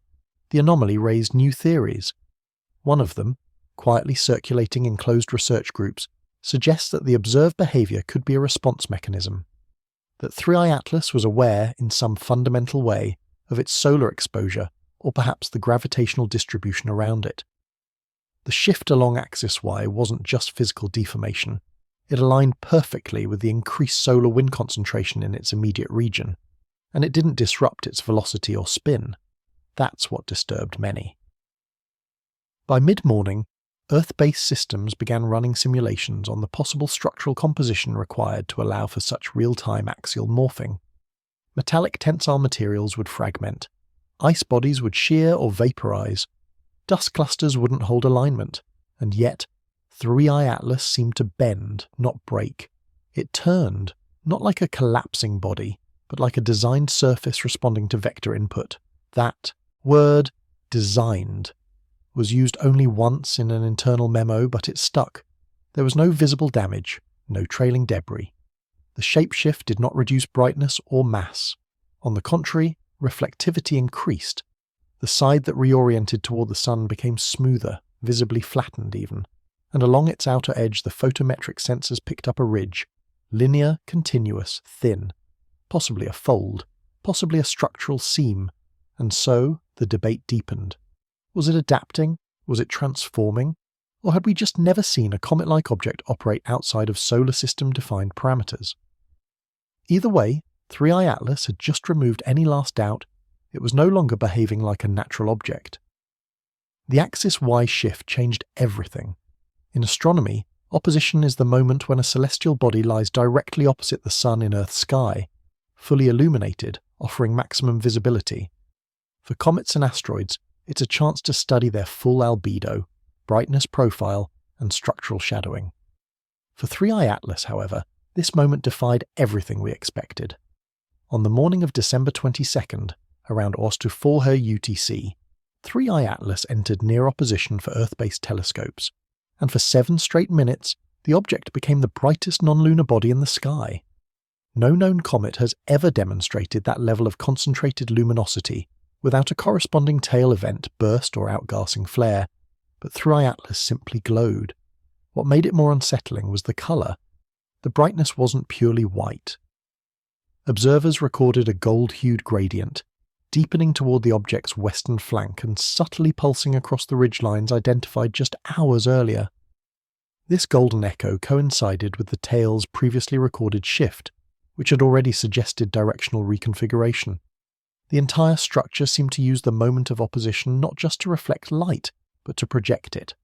The anomaly raised new theories. One of them, quietly circulating in closed research groups, suggests that the observed behaviour could be a response mechanism. That 3i Atlas was aware, in some fundamental way, of its solar exposure, or perhaps the gravitational distribution around it. The shift along axis Y wasn't just physical deformation. It aligned perfectly with the increased solar wind concentration in its immediate region, and it didn't disrupt its velocity or spin. That's what disturbed many. By mid-morning, Earth-based systems began running simulations on the possible structural composition required to allow for such real-time axial morphing. Metallic tensile materials would fragment, ice bodies would shear or vaporize, dust clusters wouldn't hold alignment, and yet 3i Atlas seemed to bend, not break. It turned, not like a collapsing body, but like a designed surface responding to vector input. That word, designed, was used only once in an internal memo, but it stuck. There was no visible damage, no trailing debris. The shapeshift did not reduce brightness or mass. On the contrary, reflectivity increased. The side that reoriented toward the sun became smoother, visibly flattened even, and along its outer edge the photometric sensors picked up a ridge, linear, continuous, thin, possibly a fold, possibly a structural seam, and so the debate deepened. Was it adapting? Was it transforming? Or had we just never seen a comet-like object operate outside of solar system-defined parameters? Either way, 3i Atlas had just removed any last doubt. It was no longer behaving like a natural object. The axis Y shift changed everything. In astronomy, opposition is the moment when a celestial body lies directly opposite the sun in Earth's sky, fully illuminated, offering maximum visibility. For comets and asteroids, it's a chance to study their full albedo, brightness profile, and structural shadowing. For 3i Atlas, however, this moment defied everything we expected. On the morning of December 22nd, around Oosthuizen UTC, 3i Atlas entered near opposition for Earth-based telescopes, and for 7 straight minutes, the object became the brightest non-lunar body in the sky. No known comet has ever demonstrated that level of concentrated luminosity without a corresponding tail event, burst or outgassing flare, but 3i Atlas simply glowed. What made it more unsettling was the colour. The brightness wasn't purely white. Observers recorded a gold-hued gradient, deepening toward the object's western flank and subtly pulsing across the ridgelines identified just hours earlier. This golden echo coincided with the tail's previously recorded shift, which had already suggested directional reconfiguration. The entire structure seemed to use the moment of opposition not just to reflect light, but to project it.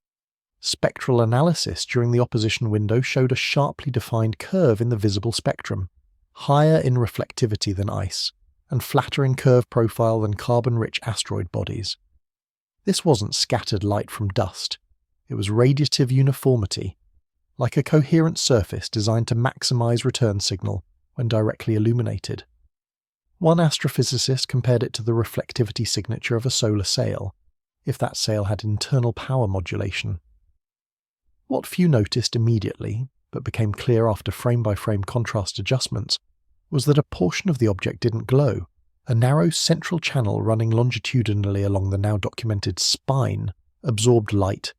Spectral analysis during the opposition window showed a sharply defined curve in the visible spectrum, higher in reflectivity than ice, and flatter in curve profile than carbon-rich asteroid bodies. This wasn't scattered light from dust. It was radiative uniformity, like a coherent surface designed to maximize return signal when directly illuminated. One astrophysicist compared it to the reflectivity signature of a solar sail, if that sail had internal power modulation. What few noticed immediately, but became clear after frame-by-frame contrast adjustments, was that a portion of the object didn't glow. A narrow central channel running longitudinally along the now documented spine absorbed light.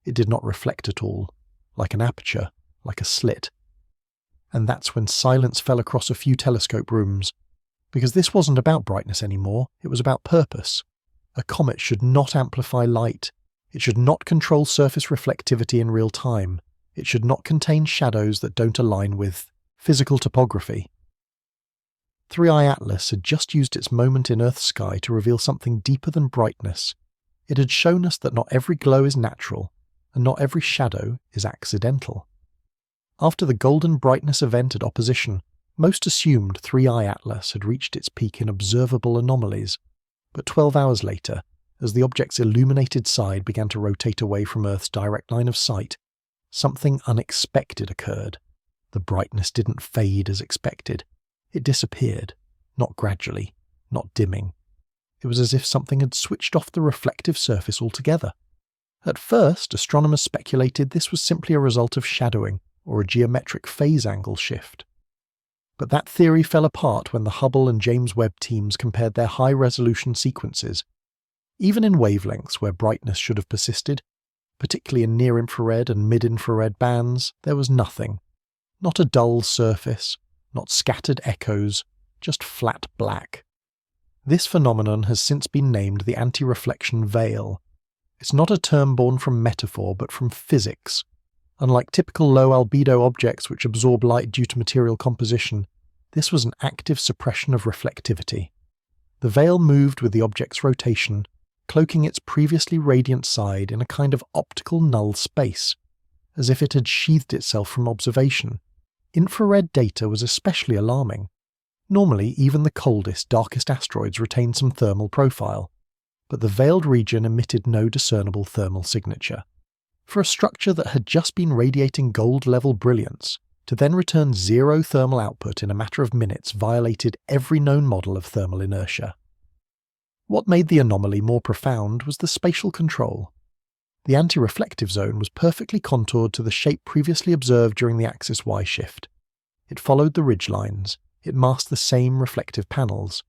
It did not reflect at all, like an aperture, like a slit. And that's when silence fell across a few telescope rooms, because this wasn't about brightness anymore, it was about purpose. A comet should not amplify light. It should not control surface reflectivity in real time. It should not contain shadows that don't align with physical topography. 3i Atlas had just used its moment in Earth's sky to reveal something deeper than brightness. It had shown us that not every glow is natural, and not every shadow is accidental. After the golden brightness event at opposition, most assumed 3i Atlas had reached its peak in observable anomalies, but 12 hours later, as the object's illuminated side began to rotate away from Earth's direct line of sight, something unexpected occurred. The brightness didn't fade as expected. It disappeared, not gradually, not dimming. It was as if something had switched off the reflective surface altogether. At first, astronomers speculated this was simply a result of shadowing or a geometric phase angle shift. But that theory fell apart when the Hubble and James Webb teams compared their high-resolution sequences. Even in wavelengths where brightness should have persisted, particularly in near-infrared and mid-infrared bands, there was nothing. Not a dull surface, not scattered echoes, just flat black. This phenomenon has since been named the anti-reflection veil. It's not a term born from metaphor but from physics. Unlike typical low-albedo objects which absorb light due to material composition, this was an active suppression of reflectivity. The veil moved with the object's rotation, cloaking its previously radiant side in a kind of optical null space, as if it had sheathed itself from observation. Infrared data was especially alarming. Normally, even the coldest, darkest asteroids retain some thermal profile, but the veiled region emitted no discernible thermal signature. For a structure that had just been radiating gold-level brilliance, to then return zero thermal output in a matter of minutes violated every known model of thermal inertia. What made the anomaly more profound was the spatial control. The anti-reflective zone was perfectly contoured to the shape previously observed during the axis Y shift. It followed the ridgelines. It masked the same reflective panels.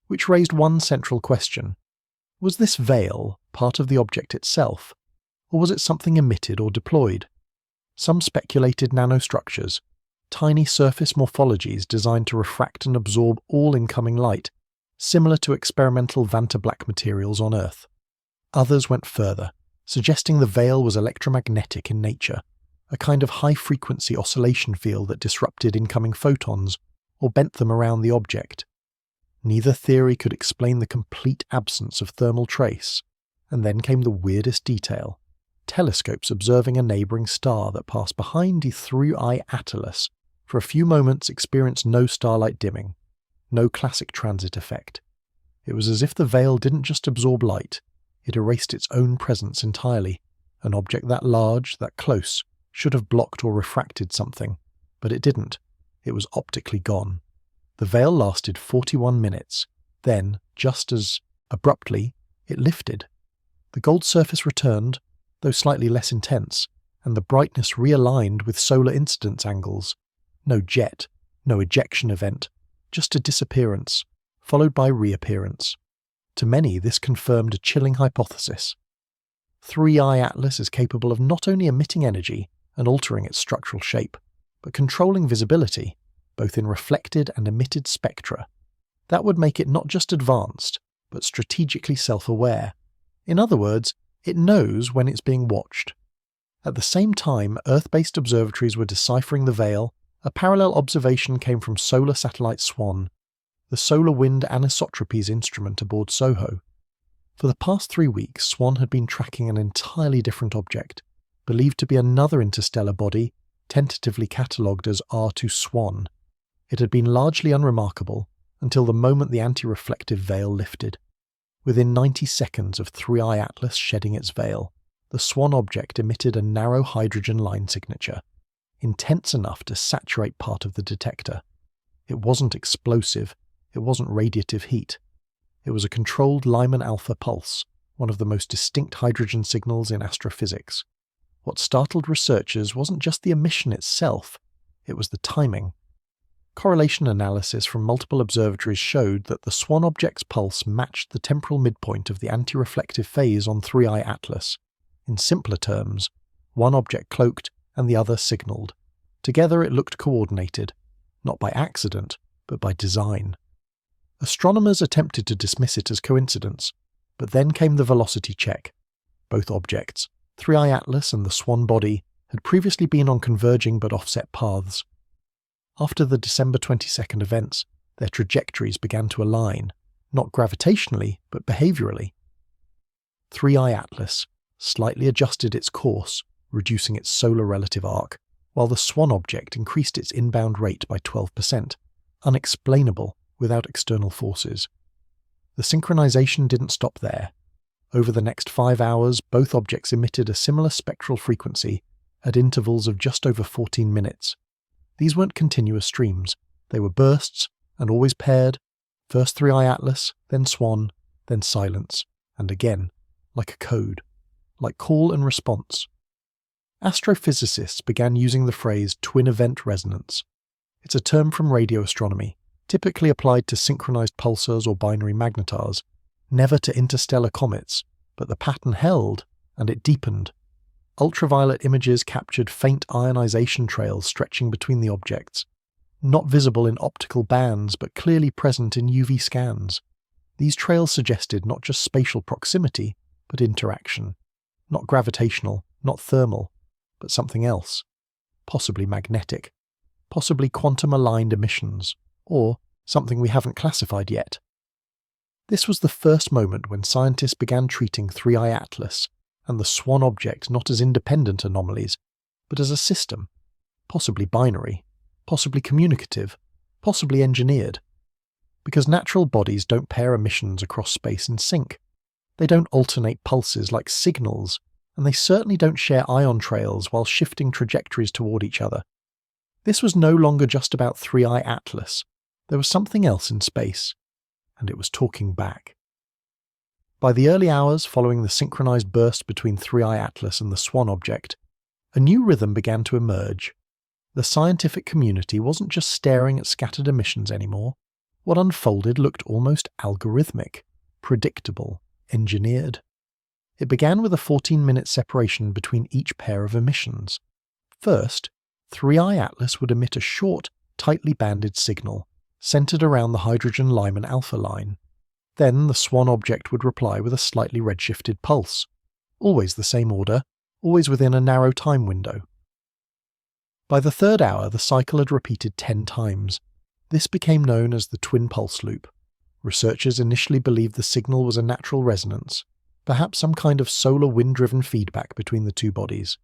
Which raised one central question. Was this veil part of the object itself, or was it something emitted or deployed? Some speculated nanostructures, tiny surface morphologies designed to refract and absorb all incoming light, similar to experimental Vantablack materials on Earth. Others went further, suggesting the veil was electromagnetic in nature, a kind of high-frequency oscillation field that disrupted incoming photons or bent them around the object. Neither theory could explain the complete absence of thermal trace, and then came the weirdest detail. Telescopes observing a neighbouring star that passed behind the 3i Atlas for a few moments experienced no starlight dimming, no classic transit effect. It was as if the veil didn't just absorb light, it erased its own presence entirely. An object that large, that close, should have blocked or refracted something, but it didn't. It was optically gone. The veil lasted 41 minutes, then, just as abruptly, it lifted. The gold surface returned, though slightly less intense, and the brightness realigned with solar incidence angles. No jet, no ejection event, just a disappearance, followed by reappearance. To many, this confirmed a chilling hypothesis. 3i Atlas is capable of not only emitting energy and altering its structural shape, but controlling visibility, both in reflected and emitted spectra. That would make it not just advanced, but strategically self-aware. In other words, it knows when it's being watched. At the same time Earth-based observatories were deciphering the veil, a parallel observation came from solar satellite Swan, the solar wind anisotropies instrument aboard SOHO. For the past 3 weeks, Swan had been tracking an entirely different object, believed to be another interstellar body, tentatively catalogued as R2 Swan. It had been largely unremarkable until the moment the anti-reflective veil lifted. Within 90 seconds of 3i Atlas shedding its veil, the Swan object emitted a narrow hydrogen line signature, intense enough to saturate part of the detector. It wasn't explosive, it wasn't radiative heat. It was a controlled Lyman alpha pulse, one of the most distinct hydrogen signals in astrophysics. What startled researchers wasn't just the emission itself, it was the timing. Correlation analysis from multiple observatories showed that the Swan object's pulse matched the temporal midpoint of the anti-reflective phase on 3i Atlas, In simpler terms, one object cloaked and the other signalled. Together it looked coordinated, not by accident, but by design. Astronomers attempted to dismiss it as coincidence, but then came the velocity check. Both objects, 3I Atlas and the Swan body, had previously been on converging but offset paths. After the December 22nd events, their trajectories began to align, not gravitationally, but behaviourally. 3I Atlas slightly adjusted its course, reducing its solar relative arc, while the Swan object increased its inbound rate by 12%, unexplainable without external forces. The synchronization didn't stop there. Over the next 5 hours, both objects emitted a similar spectral frequency at intervals of just over 14 minutes. These weren't continuous streams. They were bursts, and always paired, first 3I Atlas, then Swan, then silence, and again, like a code, like call and response. Astrophysicists began using the phrase twin event resonance. It's a term from radio astronomy, typically applied to synchronized pulsars or binary magnetars, never to interstellar comets, but the pattern held, and it deepened. Ultraviolet images captured faint ionization trails stretching between the objects, not visible in optical bands but clearly present in UV scans. These trails suggested not just spatial proximity, but interaction. Not gravitational, not thermal, but something else. Possibly magnetic. Possibly quantum-aligned emissions. Or something we haven't classified yet. This was the first moment when scientists began treating 3I Atlas and the Swan object not as independent anomalies, but as a system, possibly binary, possibly communicative, possibly engineered. Because natural bodies don't pair emissions across space in sync. They don't alternate pulses like signals, and they certainly don't share ion trails while shifting trajectories toward each other. This was no longer just about 3I Atlas. There was something else in space, and it was talking back. By the early hours following the synchronized burst between 3I Atlas and the Swan object, a new rhythm began to emerge. The scientific community wasn't just staring at scattered emissions anymore. What unfolded looked almost algorithmic, predictable, engineered. It began with a 14-minute separation between each pair of emissions. First, 3I Atlas would emit a short, tightly banded signal, centered around the hydrogen-Lyman alpha line. Then the Swan object would reply with a slightly redshifted pulse. Always the same order, always within a narrow time window. By the third hour, the cycle had repeated 10 times. This became known as the twin pulse loop. Researchers initially believed the signal was a natural resonance, perhaps some kind of solar wind-driven feedback between the two bodies.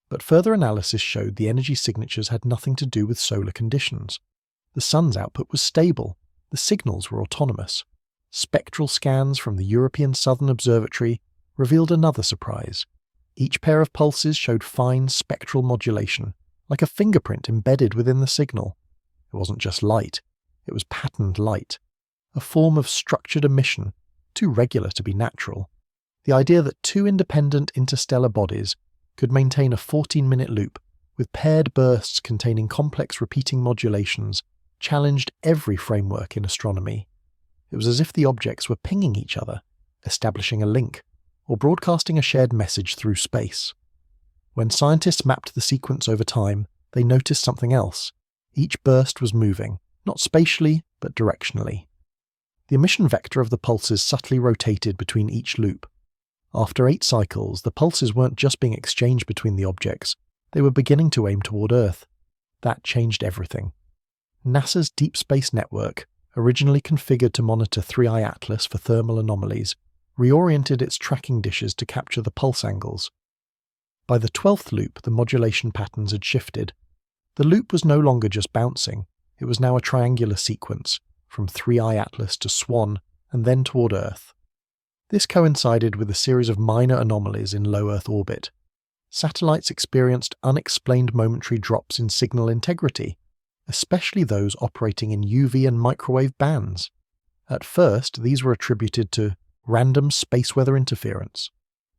But further analysis showed the energy signatures had nothing to do with solar conditions. The sun's output was stable. The signals were autonomous. Spectral scans from the European Southern Observatory revealed another surprise. Each pair of pulses showed fine spectral modulation, like a fingerprint embedded within the signal. It wasn't just light, it was patterned light, a form of structured emission, too regular to be natural. The idea that two independent interstellar bodies could maintain a 14-minute loop with paired bursts containing complex repeating modulations challenged every framework in astronomy. It was as if the objects were pinging each other, establishing a link, or broadcasting a shared message through space. When scientists mapped the sequence over time, they noticed something else. Each burst was moving, not spatially, but directionally. The emission vector of the pulses subtly rotated between each loop. After 8 cycles, the pulses weren't just being exchanged between the objects, they were beginning to aim toward Earth. That changed everything. NASA's Deep Space Network, originally configured to monitor 3I Atlas for thermal anomalies, reoriented its tracking dishes to capture the pulse angles. By the 12th loop, the modulation patterns had shifted. The loop was no longer just bouncing, it was now a triangular sequence, from 3I Atlas to Swan, and then toward Earth. This coincided with a series of minor anomalies in low Earth orbit. Satellites experienced unexplained momentary drops in signal integrity, especially those operating in UV and microwave bands. At first, these were attributed to random space weather interference,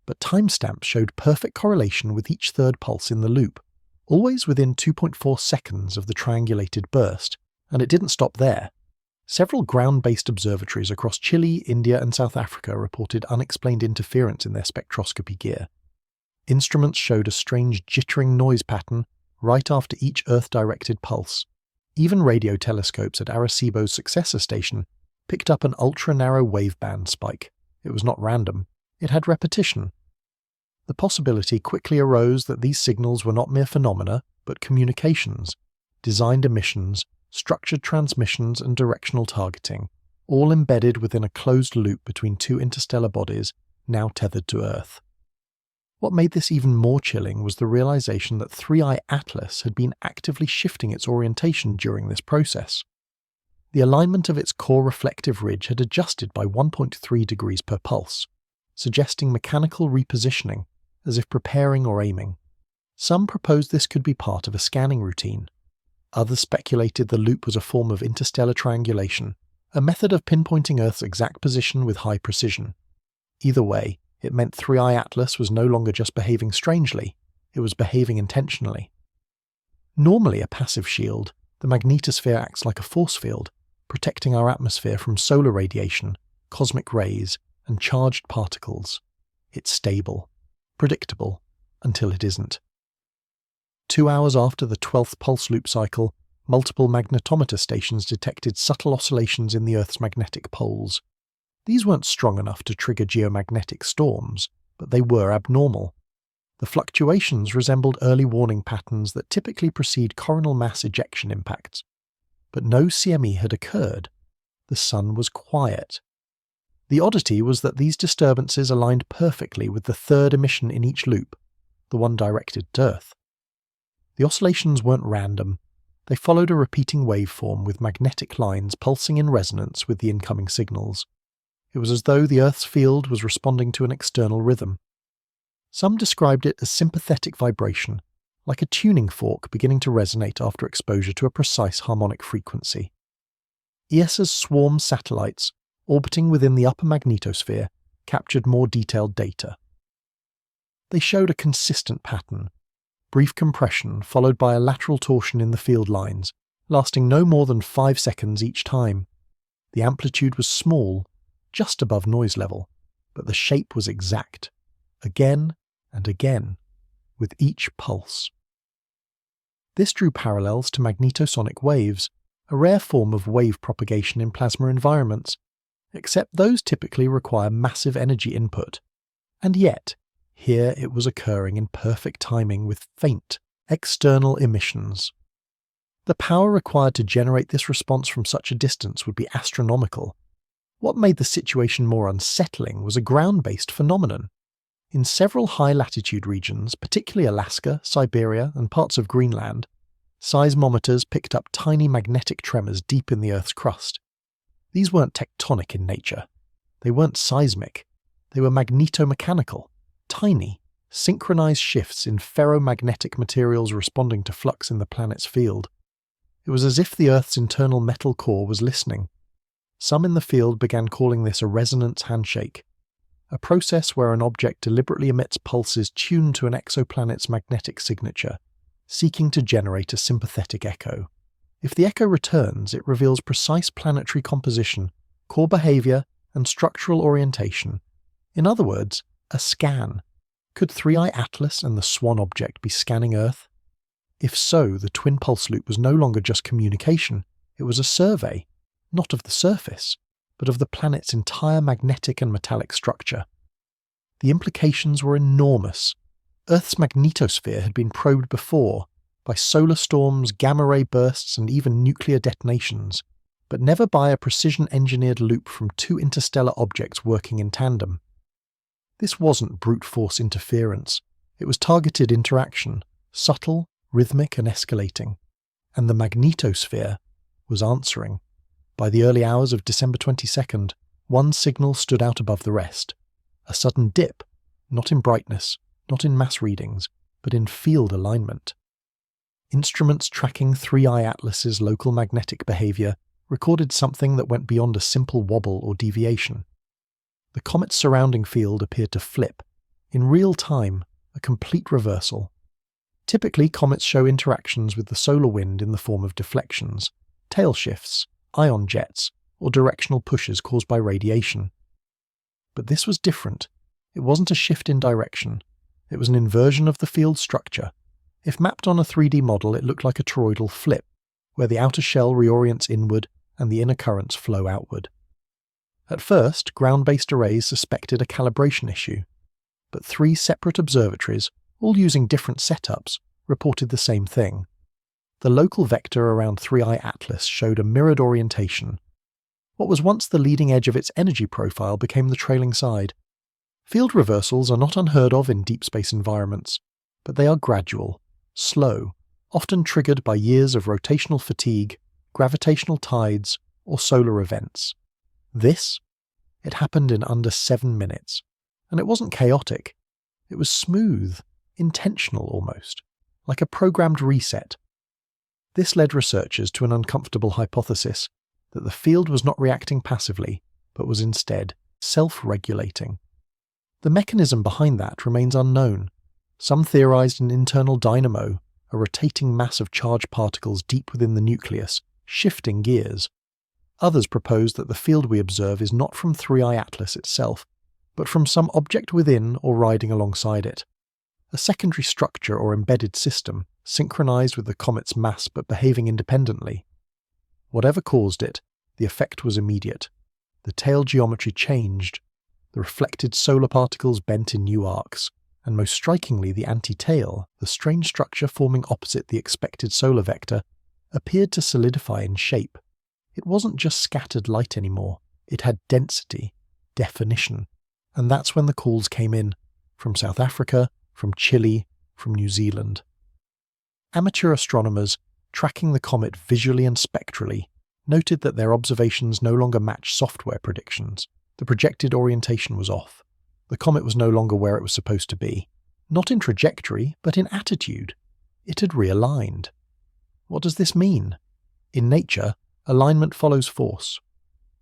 but timestamps showed perfect correlation with each third pulse in the loop, always within 2.4 seconds of the triangulated burst, and it didn't stop there. Several ground-based observatories across Chile, India and South Africa reported unexplained interference in their spectroscopy gear, Instruments showed a strange jittering noise pattern right after each Earth-directed pulse. Even radio telescopes at Arecibo's successor station picked up an ultra-narrow waveband spike. It was not random. It had repetition. The possibility quickly arose that these signals were not mere phenomena, but communications, designed emissions, structured transmissions and directional targeting, all embedded within a closed loop between two interstellar bodies now tethered to Earth. What made this even more chilling was the realization that 3I Atlas had been actively shifting its orientation during this process. The alignment of its core reflective ridge had adjusted by 1.3 degrees per pulse, suggesting mechanical repositioning, as if preparing or aiming. Some proposed this could be part of a scanning routine. Others speculated the loop was a form of interstellar triangulation, a method of pinpointing Earth's exact position with high precision. Either way, it meant 3I Atlas was no longer just behaving strangely, it was behaving intentionally. Normally a passive shield, the magnetosphere acts like a force field, protecting our atmosphere from solar radiation, cosmic rays, and charged particles. It's stable, predictable, until it isn't. 2 hours after the 12th pulse loop cycle, multiple magnetometer stations detected subtle oscillations in the Earth's magnetic poles. These weren't strong enough to trigger geomagnetic storms, but they were abnormal. The fluctuations resembled early warning patterns that typically precede coronal mass ejection impacts. But no CME had occurred. The sun was quiet. The oddity was that these disturbances aligned perfectly with the third emission in each loop, the one directed to Earth. The oscillations weren't random. They followed a repeating waveform with magnetic lines pulsing in resonance with the incoming signals. It was as though the Earth's field was responding to an external rhythm. Some described it as sympathetic vibration, like a tuning fork beginning to resonate after exposure to a precise harmonic frequency. ESA's Swan satellites, orbiting within the upper magnetosphere, captured more detailed data. They showed a consistent pattern: brief compression followed by a lateral torsion in the field lines, lasting no more than 5 seconds each time. The amplitude was small, just above noise level, but the shape was exact, again and again, with each pulse. This drew parallels to magnetosonic waves, a rare form of wave propagation in plasma environments, except those typically require massive energy input. And yet, here it was occurring in perfect timing with faint, external emissions. The power required to generate this response from such a distance would be astronomical. What made the situation more unsettling was a ground-based phenomenon. In several high-latitude regions, particularly Alaska, Siberia, and parts of Greenland, seismometers picked up tiny magnetic tremors deep in the Earth's crust. These weren't tectonic in nature. They weren't seismic. They were magnetomechanical, tiny, synchronized shifts in ferromagnetic materials responding to flux in the planet's field. It was as if the Earth's internal metal core was listening. Some in the field began calling this a resonance handshake, a process where an object deliberately emits pulses tuned to an exoplanet's magnetic signature, seeking to generate a sympathetic echo. If the echo returns, it reveals precise planetary composition, core behavior, and structural orientation. In other words, a scan. Could 3I Atlas and the Swan object be scanning Earth? If so, the twin pulse loop was no longer just communication, it was a survey, not of the surface, but of the planet's entire magnetic and metallic structure. The implications were enormous. Earth's magnetosphere had been probed before, by solar storms, gamma-ray bursts, and even nuclear detonations, but never by a precision-engineered loop from two interstellar objects working in tandem. This wasn't brute force interference. It was targeted interaction, subtle, rhythmic, and escalating. And the magnetosphere was answering. By the early hours of December 22nd, one signal stood out above the rest. A sudden dip, not in brightness, not in mass readings, but in field alignment. Instruments tracking 3I Atlas's local magnetic behavior recorded something that went beyond a simple wobble or deviation. The comet's surrounding field appeared to flip. In real time, a complete reversal. Typically, comets show interactions with the solar wind in the form of deflections, tail shifts, ion jets, or directional pushes caused by radiation. But this was different. It wasn't a shift in direction. It was an inversion of the field structure. If mapped on a 3D model, it looked like a toroidal flip, where the outer shell reorients inward and the inner currents flow outward. At first, ground-based arrays suspected a calibration issue, but 3 separate observatories, all using different setups, reported the same thing. The local vector around 3i Atlas showed a mirrored orientation. What was once the leading edge of its energy profile became the trailing side. Field reversals are not unheard of in deep space environments, but they are gradual, slow, often triggered by years of rotational fatigue, gravitational tides, or solar events. It happened in under 7 minutes, and it wasn't chaotic. It was smooth, intentional almost, like a programmed reset. This led researchers to an uncomfortable hypothesis that the field was not reacting passively, but was instead self-regulating. The mechanism behind that remains unknown. Some theorized an internal dynamo, a rotating mass of charged particles deep within the nucleus, shifting gears. Others proposed that the field we observe is not from 3i Atlas itself, but from some object within or riding alongside it. A secondary structure or embedded system, synchronized with the comet's mass but behaving independently. Whatever caused it, the effect was immediate. The tail geometry changed. The reflected solar particles bent in new arcs, and most strikingly the anti-tail, the strange structure forming opposite the expected solar vector, appeared to solidify in shape. It wasn't just scattered light anymore, it had density, definition, and that's when the calls came in, from South Africa, from Chile, from New Zealand. Amateur astronomers, tracking the comet visually and spectrally, noted that their observations no longer matched software predictions. The projected orientation was off. The comet was no longer where it was supposed to be. Not in trajectory, but in attitude. It had realigned. What does this mean? In nature, alignment follows force.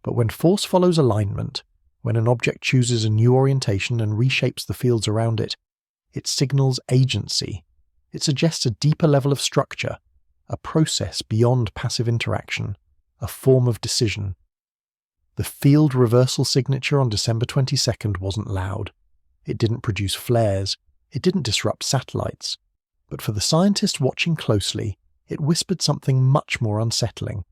But when force follows alignment, when an object chooses a new orientation and reshapes the fields around it, it signals agency. It suggests a deeper level of structure, a process beyond passive interaction, a form of decision. The field reversal signature on December 22nd wasn't loud. It didn't produce flares. It didn't disrupt satellites. But for the scientists watching closely, it whispered something much more unsettling.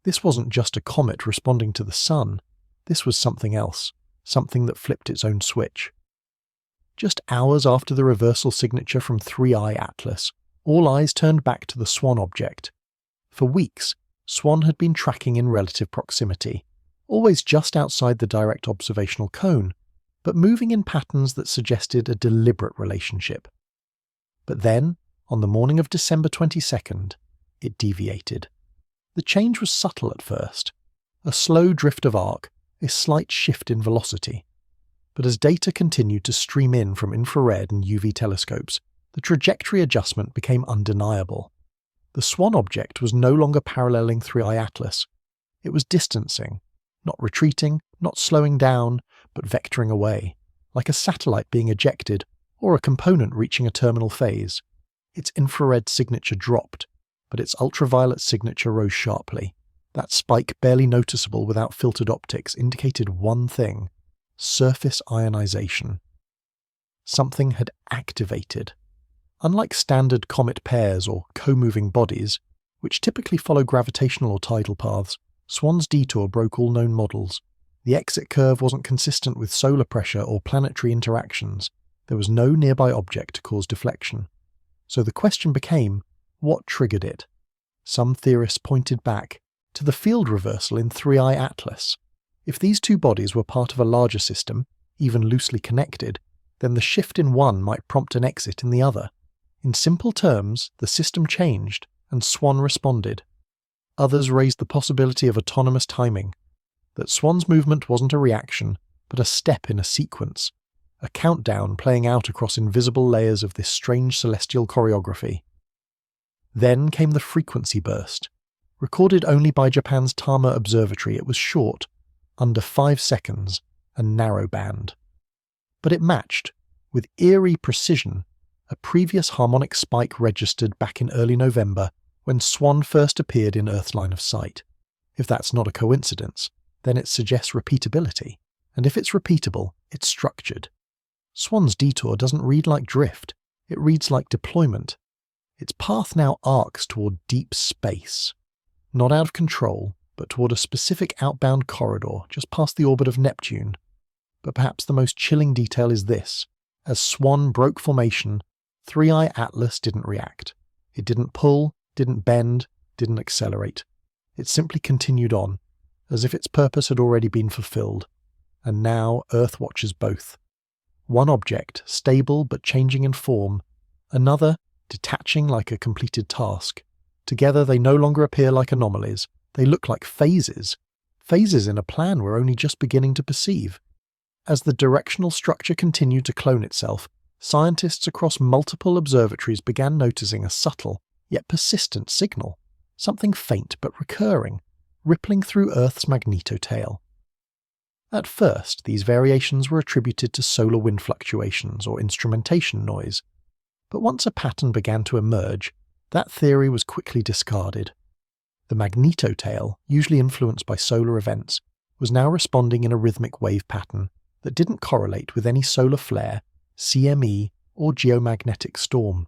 This wasn't just a comet responding to the sun. This was something else, something that flipped its own switch. Just hours after the reversal signature from 3i Atlas, all eyes turned back to the Swan object. For weeks, Swan had been tracking in relative proximity, always just outside the direct observational cone, but moving in patterns that suggested a deliberate relationship. But then, on the morning of December 22nd, it deviated. The change was subtle at first, a slow drift of arc, a slight shift in velocity. But as data continued to stream in from infrared and UV telescopes, the trajectory adjustment became undeniable. The Swan object was no longer paralleling 3i Atlas. It was distancing, not retreating, not slowing down, but vectoring away, like a satellite being ejected or a component reaching a terminal phase. Its infrared signature dropped, but its ultraviolet signature rose sharply. That spike, barely noticeable without filtered optics, indicated one thing: surface ionization. Something had activated. Unlike standard comet pairs or co-moving bodies, which typically follow gravitational or tidal paths, Swan's detour broke all known models. The exit curve wasn't consistent with solar pressure or planetary interactions. There was no nearby object to cause deflection. So the question became, what triggered it? Some theorists pointed back to the field reversal in 3i Atlas. If these two bodies were part of a larger system, even loosely connected, then the shift in one might prompt an exit in the other. In simple terms, the system changed, and Swan responded. Others raised the possibility of autonomous timing, that Swan's movement wasn't a reaction, but a step in a sequence, a countdown playing out across invisible layers of this strange celestial choreography. Then came the frequency burst. Recorded only by Japan's Tama Observatory, it was short, under 5 seconds, a narrow band. But it matched, with eerie precision, a previous harmonic spike registered back in early November when Swan first appeared in Earth's line of sight. If that's not a coincidence, then it suggests repeatability, and if it's repeatable, it's structured. Swan's detour doesn't read like drift, it reads like deployment. Its path now arcs toward deep space. Not out of control, but toward a specific outbound corridor just past the orbit of Neptune. But perhaps the most chilling detail is this. As Swan broke formation, 3i Atlas didn't react. It didn't pull, didn't bend, didn't accelerate. It simply continued on, as if its purpose had already been fulfilled. And now Earth watches both. One object, stable but changing in form, another, detaching like a completed task. Together they no longer appear like anomalies, they look like phases. Phases in a plan we're only just beginning to perceive. As the directional structure continued to clone itself, scientists across multiple observatories began noticing a subtle, yet persistent signal. Something faint but recurring, rippling through Earth's Magneto-tail. At first, these variations were attributed to solar wind fluctuations or instrumentation noise. But once a pattern began to emerge, that theory was quickly discarded. The Magneto-tail, usually influenced by solar events, was now responding in a rhythmic wave pattern that didn't correlate with any solar flare, CME, or geomagnetic storm.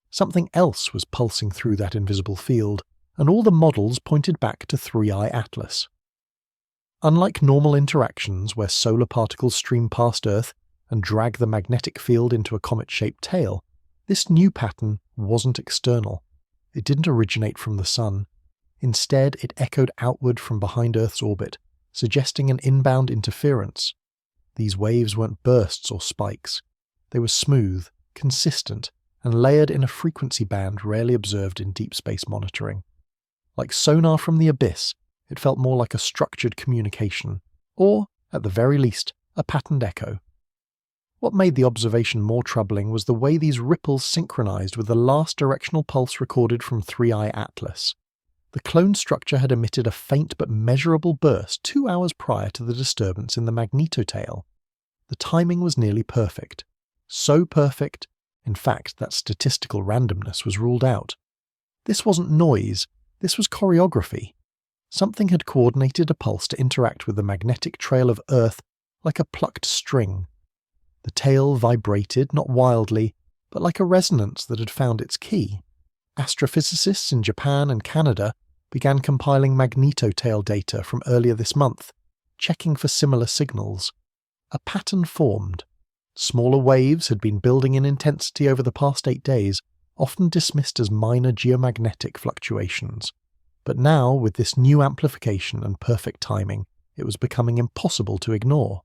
Something else was pulsing through that invisible field, and all the models pointed back to 3i Atlas. Unlike normal interactions where solar particles stream past Earth and drag the magnetic field into a comet-shaped tail, this new pattern wasn't external. It didn't originate from the Sun. Instead, it echoed outward from behind Earth's orbit, suggesting an inbound interference. These waves weren't bursts or spikes. They were smooth, consistent, and layered in a frequency band rarely observed in deep space monitoring. Like sonar from the abyss, it felt more like a structured communication, or, at the very least, a patterned echo. What made the observation more troubling was the way these ripples synchronized with the last directional pulse recorded from 3i Atlas. The clone structure had emitted a faint but measurable burst 2 hours prior to the disturbance in the Magneto-tail. The timing was nearly perfect. So perfect, in fact, that statistical randomness was ruled out. This wasn't noise, this was choreography. Something had coordinated a pulse to interact with the magnetic trail of Earth like a plucked string. The tail vibrated, not wildly, but like a resonance that had found its key. Astrophysicists in Japan and Canada began compiling Magneto-tail data from earlier this month, checking for similar signals. A pattern formed. Smaller waves had been building in intensity over the past 8 days, often dismissed as minor geomagnetic fluctuations. But now, with this new amplification and perfect timing, it was becoming impossible to ignore.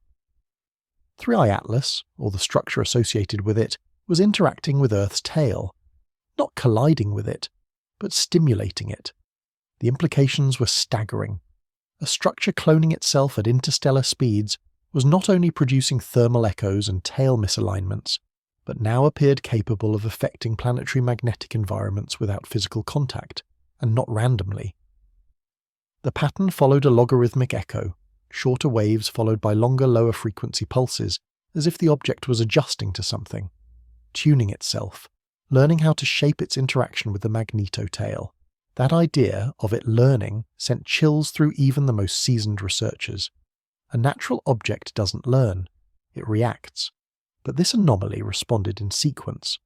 3i Atlas, or the structure associated with it, was interacting with Earth's tail. Not colliding with it, but stimulating it. The implications were staggering. A structure cloning itself at interstellar speeds was not only producing thermal echoes and tail misalignments, but now appeared capable of affecting planetary magnetic environments without physical contact, and not randomly. The pattern followed a logarithmic echo, shorter waves followed by longer lower frequency pulses, as if the object was adjusting to something, tuning itself, learning how to shape its interaction with the Magneto-tail. That idea of it learning sent chills through even the most seasoned researchers. A natural object doesn't learn, it reacts. But this anomaly responded in sequence,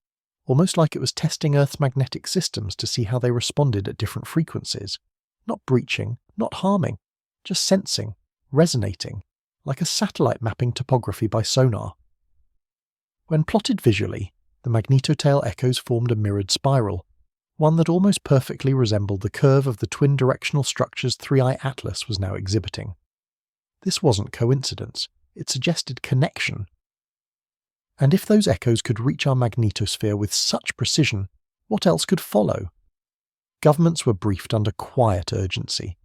almost like it was testing Earth's magnetic systems to see how they responded at different frequencies. Not breaching, not harming, just sensing, resonating, like a satellite mapping topography by sonar. When plotted visually, the Magneto-tail echoes formed a mirrored spiral, one that almost perfectly resembled the curve of the twin directional structures 3i Atlas was now exhibiting. This wasn't coincidence, it suggested connection. And if those echoes could reach our magnetosphere with such precision, what else could follow? Governments were briefed under quiet urgency.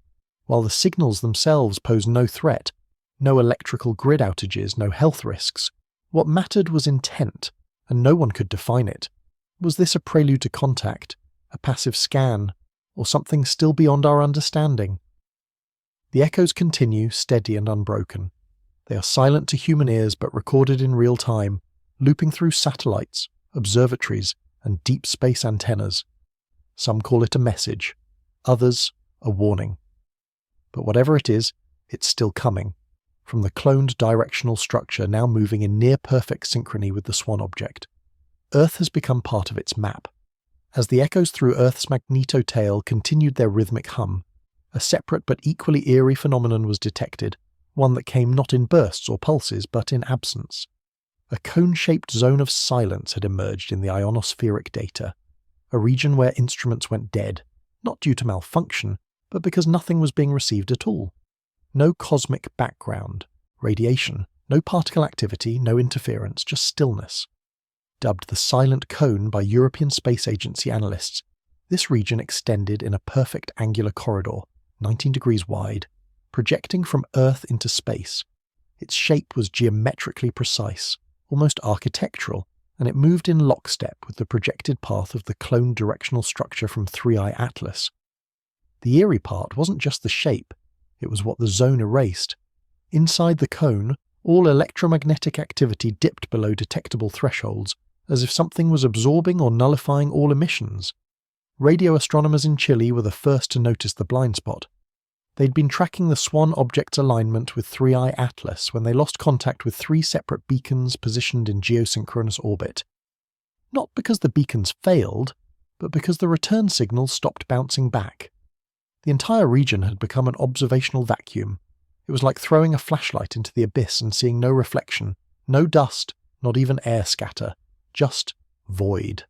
While the signals themselves posed no threat, no electrical grid outages, no health risks, what mattered was intent, and no one could define it. Was this a prelude to contact, a passive scan, or something still beyond our understanding? The echoes continue, steady and unbroken. They are silent to human ears but recorded in real time, looping through satellites, observatories, and deep space antennas. Some call it a message, others a warning. But whatever it is, it's still coming, from the cloned directional structure now moving in near-perfect synchrony with the Swan object. Earth has become part of its map. As the echoes through Earth's Magneto-tail continued their rhythmic hum, a separate but equally eerie phenomenon was detected, one that came not in bursts or pulses but in absence. A cone-shaped zone of silence had emerged in the ionospheric data, a region where instruments went dead, not due to malfunction, but because nothing was being received at all. No cosmic background, radiation, no particle activity, no interference, just stillness. Dubbed the Silent Cone by European Space Agency analysts, this region extended in a perfect angular corridor, 19 degrees wide, projecting from Earth into space. Its shape was geometrically precise, almost architectural, and it moved in lockstep with the projected path of the cloned directional structure from 3i Atlas. The eerie part wasn't just the shape, it was what the zone erased. Inside the cone, all electromagnetic activity dipped below detectable thresholds, as if something was absorbing or nullifying all emissions. Radio astronomers in Chile were the first to notice the blind spot. They'd been tracking the Swan object's alignment with 3i Atlas when they lost contact with 3 separate beacons positioned in geosynchronous orbit. Not because the beacons failed, but because the return signals stopped bouncing back. The entire region had become an observational vacuum. It was like throwing a flashlight into the abyss and seeing no reflection, no dust, not even air scatter, just void.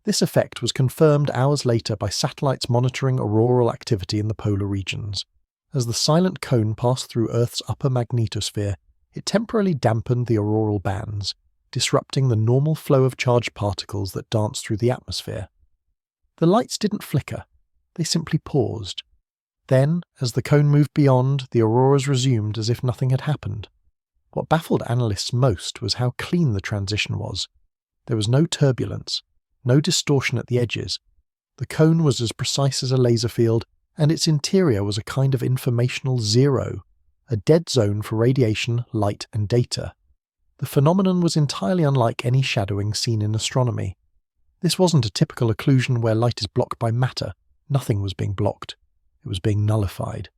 This effect was confirmed hours later by satellites monitoring auroral activity in the polar regions. As the silent cone passed through Earth's upper magnetosphere, it temporarily dampened the auroral bands, disrupting the normal flow of charged particles that dance through the atmosphere. The lights didn't flicker, they simply paused. Then, as the cone moved beyond, the auroras resumed as if nothing had happened. What baffled analysts most was how clean the transition was. There was no turbulence, no distortion at the edges. The cone was as precise as a laser field, and its interior was a kind of informational zero, a dead zone for radiation, light, and data. The phenomenon was entirely unlike any shadowing seen in astronomy. This wasn't a typical occlusion where light is blocked by matter. Nothing was being blocked. It was being nullified.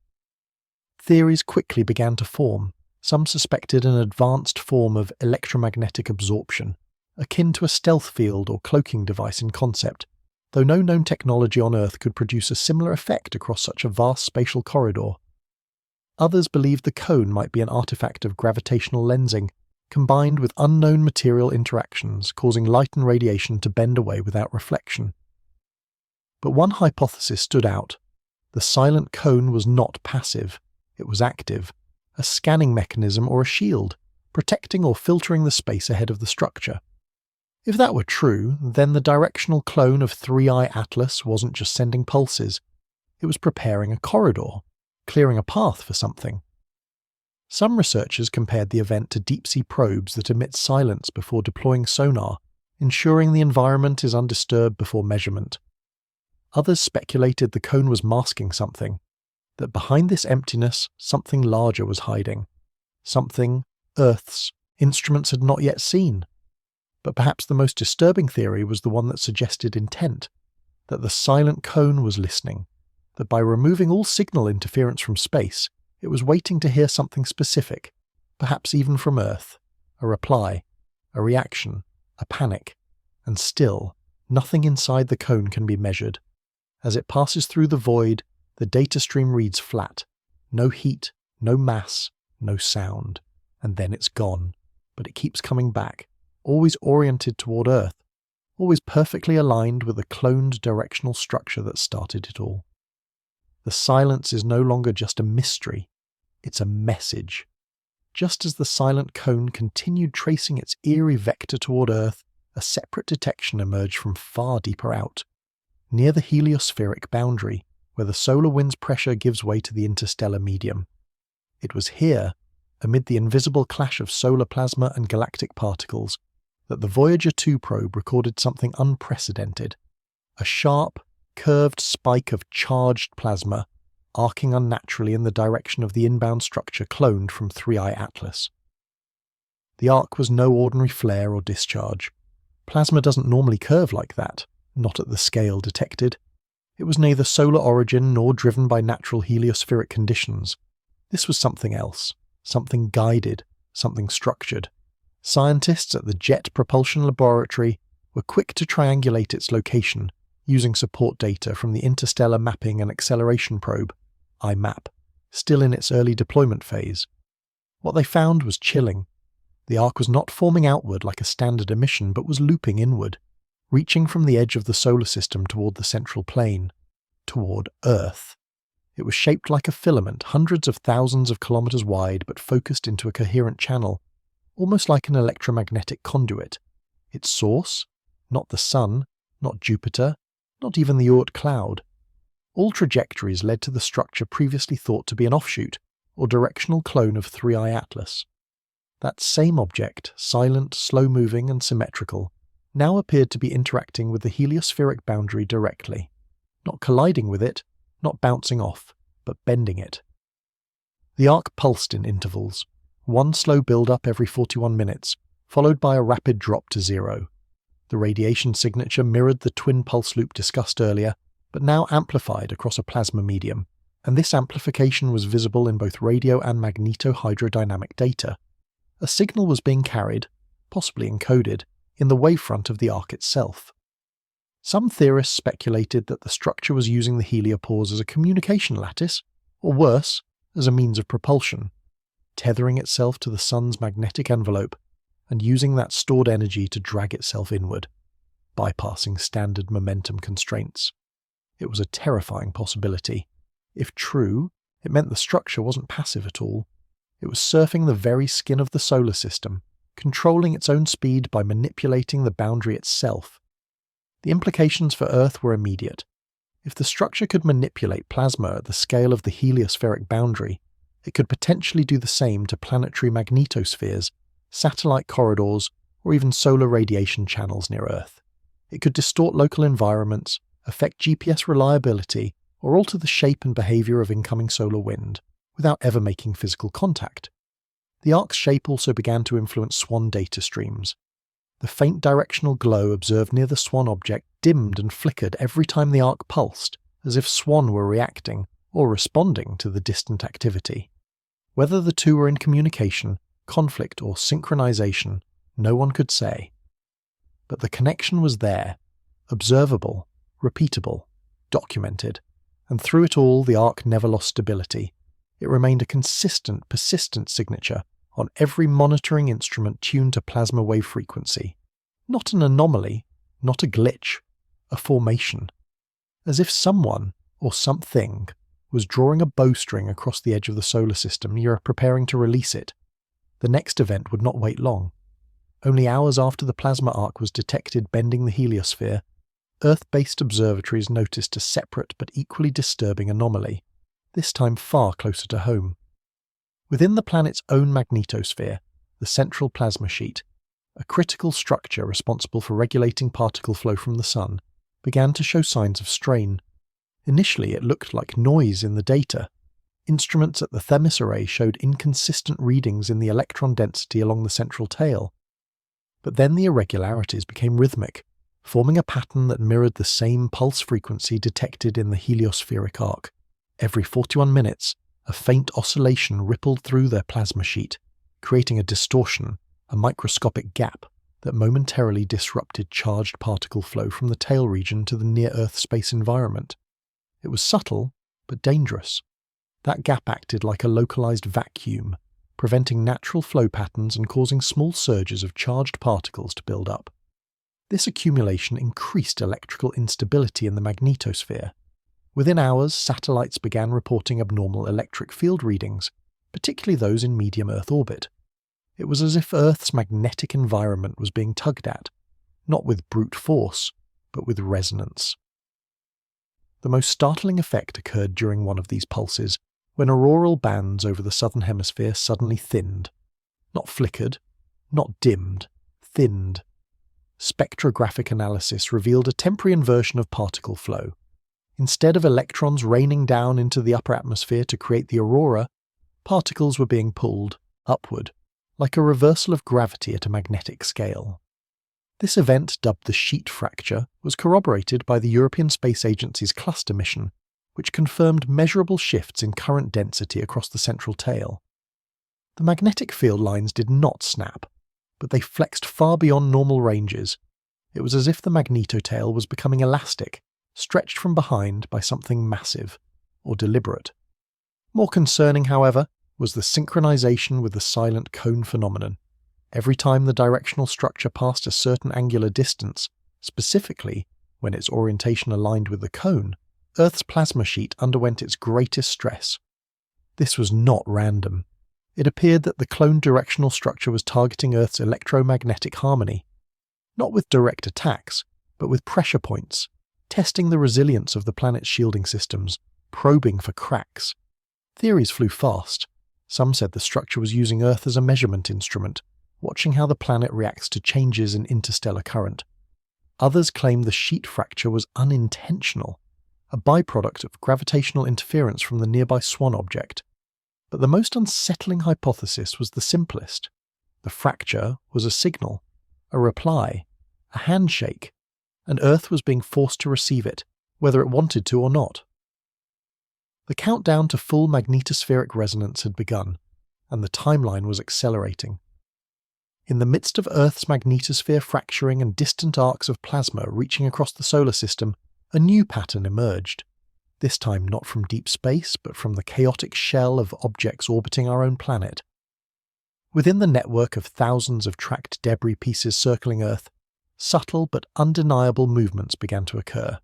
Theories quickly began to form. Some suspected an advanced form of electromagnetic absorption, akin to a stealth field or cloaking device in concept, though no known technology on Earth could produce a similar effect across such a vast spatial corridor. Others believed the cone might be an artifact of gravitational lensing, combined with unknown material interactions causing light and radiation to bend away without reflection. But one hypothesis stood out. The silent cone was not passive, it was active, a scanning mechanism or a shield, protecting or filtering the space ahead of the structure. If that were true, then the directional clone of 3i Atlas wasn't just sending pulses, it was preparing a corridor, clearing a path for something. Some researchers compared the event to deep-sea probes that emit silence before deploying sonar, ensuring the environment is undisturbed before measurement. Others speculated the cone was masking something, that behind this emptiness something larger was hiding, something Earth's instruments had not yet seen. But perhaps the most disturbing theory was the one that suggested intent, that the silent cone was listening, that by removing all signal interference from space, it was waiting to hear something specific, perhaps even from Earth, a reply, a reaction, a panic, and still, nothing inside the cone can be measured. As it passes through the void, the data stream reads flat, no heat, no mass, no sound, and then it's gone, but it keeps coming back, always oriented toward Earth, always perfectly aligned with the cloned directional structure that started it all. The silence is no longer just a mystery, it's a message. Just as the silent cone continued tracing its eerie vector toward Earth, a separate detection emerged from far deeper out, near the heliospheric boundary, where the solar wind's pressure gives way to the interstellar medium. It was here, amid the invisible clash of solar plasma and galactic particles, that the Voyager 2 probe recorded something unprecedented, a sharp, curved spike of charged plasma, arcing unnaturally in the direction of the inbound structure cloned from 3i Atlas. The arc was no ordinary flare or discharge. Plasma doesn't normally curve like that, not at the scale detected. It was neither solar origin nor driven by natural heliospheric conditions. This was something else, something guided, something structured. Scientists at the Jet Propulsion Laboratory were quick to triangulate its location using support data from the Interstellar Mapping and Acceleration Probe, IMAP, still in its early deployment phase. What they found was chilling. The arc was not forming outward like a standard emission, but was looping inward, reaching from the edge of the solar system toward the central plane, toward Earth. It was shaped like a filament, hundreds of thousands of kilometers wide, but focused into a coherent channel, almost like an electromagnetic conduit. Its source? Not the Sun, not Jupiter, not even the Oort cloud. All trajectories led to the structure previously thought to be an offshoot, or directional clone of 3I Atlas. That same object, silent, slow-moving and symmetrical, now appeared to be interacting with the heliospheric boundary directly, not colliding with it, not bouncing off, but bending it. The arc pulsed in intervals, one slow build-up every 41 minutes, followed by a rapid drop to zero. The radiation signature mirrored the twin pulse loop discussed earlier, but now amplified across a plasma medium, and this amplification was visible in both radio and magneto-hydrodynamic data. A signal was being carried, possibly encoded, in the wavefront of the arc itself. Some theorists speculated that the structure was using the heliopause as a communication lattice, or worse, as a means of propulsion, tethering itself to the Sun's magnetic envelope and using that stored energy to drag itself inward, bypassing standard momentum constraints. It was a terrifying possibility. If true, it meant the structure wasn't passive at all. It was surfing the very skin of the solar system, controlling its own speed by manipulating the boundary itself. The implications for Earth were immediate. If the structure could manipulate plasma at the scale of the heliospheric boundary, it could potentially do the same to planetary magnetospheres, satellite corridors, or even solar radiation channels near Earth. It could distort local environments, affect GPS reliability, or alter the shape and behavior of incoming solar wind, without ever making physical contact. The arc's shape also began to influence Swan data streams. The faint directional glow observed near the Swan object dimmed and flickered every time the arc pulsed, as if Swan were reacting or responding to the distant activity. Whether the two were in communication, conflict, or synchronization, no one could say. But the connection was there, observable, repeatable, documented, and through it all the arc never lost stability. It remained a consistent, persistent signature on every monitoring instrument tuned to plasma wave frequency. Not an anomaly, not a glitch, a formation. As if someone, or something, was drawing a bowstring across the edge of the solar system near preparing to release it. The next event would not wait long. Only hours after the plasma arc was detected bending the heliosphere, Earth-based observatories noticed a separate but equally disturbing anomaly, this time far closer to home. Within the planet's own magnetosphere, the central plasma sheet, a critical structure responsible for regulating particle flow from the Sun, began to show signs of strain. Initially it looked like noise in the data. Instruments at the Themis array showed inconsistent readings in the electron density along the central tail. But then the irregularities became rhythmic, forming a pattern that mirrored the same pulse frequency detected in the heliospheric arc. Every 41 minutes, a faint oscillation rippled through their plasma sheet, creating a distortion, a microscopic gap that momentarily disrupted charged particle flow from the tail region to the near-Earth space environment. It was subtle, but dangerous. That gap acted like a localized vacuum, preventing natural flow patterns and causing small surges of charged particles to build up. This accumulation increased electrical instability in the magnetosphere. Within hours, satellites began reporting abnormal electric field readings, particularly those in medium Earth orbit. It was as if Earth's magnetic environment was being tugged at, not with brute force, but with resonance. The most startling effect occurred during one of these pulses, when auroral bands over the southern hemisphere suddenly thinned. Not flickered, not dimmed, thinned. Spectrographic analysis revealed a temporary inversion of particle flow. Instead of electrons raining down into the upper atmosphere to create the aurora, particles were being pulled upward, like a reversal of gravity at a magnetic scale. This event, dubbed the sheet fracture, was corroborated by the European Space Agency's cluster mission, which confirmed measurable shifts in current density across the central tail. The magnetic field lines did not snap, but they flexed far beyond normal ranges. It was as if the Magneto-tail was becoming elastic, stretched from behind by something massive, or deliberate. More concerning, however, was the synchronization with the silent cone phenomenon. Every time the directional structure passed a certain angular distance, specifically when its orientation aligned with the cone, Earth's plasma sheet underwent its greatest stress. This was not random. It appeared that the cloned directional structure was targeting Earth's electromagnetic harmony, not with direct attacks, but with pressure points, testing the resilience of the planet's shielding systems, probing for cracks. Theories flew fast. Some said the structure was using Earth as a measurement instrument, watching how the planet reacts to changes in interstellar current. Others claimed the sheet fracture was unintentional, a byproduct of gravitational interference from the nearby Swan object. But the most unsettling hypothesis was the simplest. The fracture was a signal, a reply, a handshake, and Earth was being forced to receive it, whether it wanted to or not. The countdown to full magnetospheric resonance had begun, and the timeline was accelerating. In the midst of Earth's magnetosphere fracturing and distant arcs of plasma reaching across the solar system, a new pattern emerged. This time not from deep space, but from the chaotic shell of objects orbiting our own planet. Within the network of thousands of tracked debris pieces circling Earth, subtle but undeniable movements began to occur.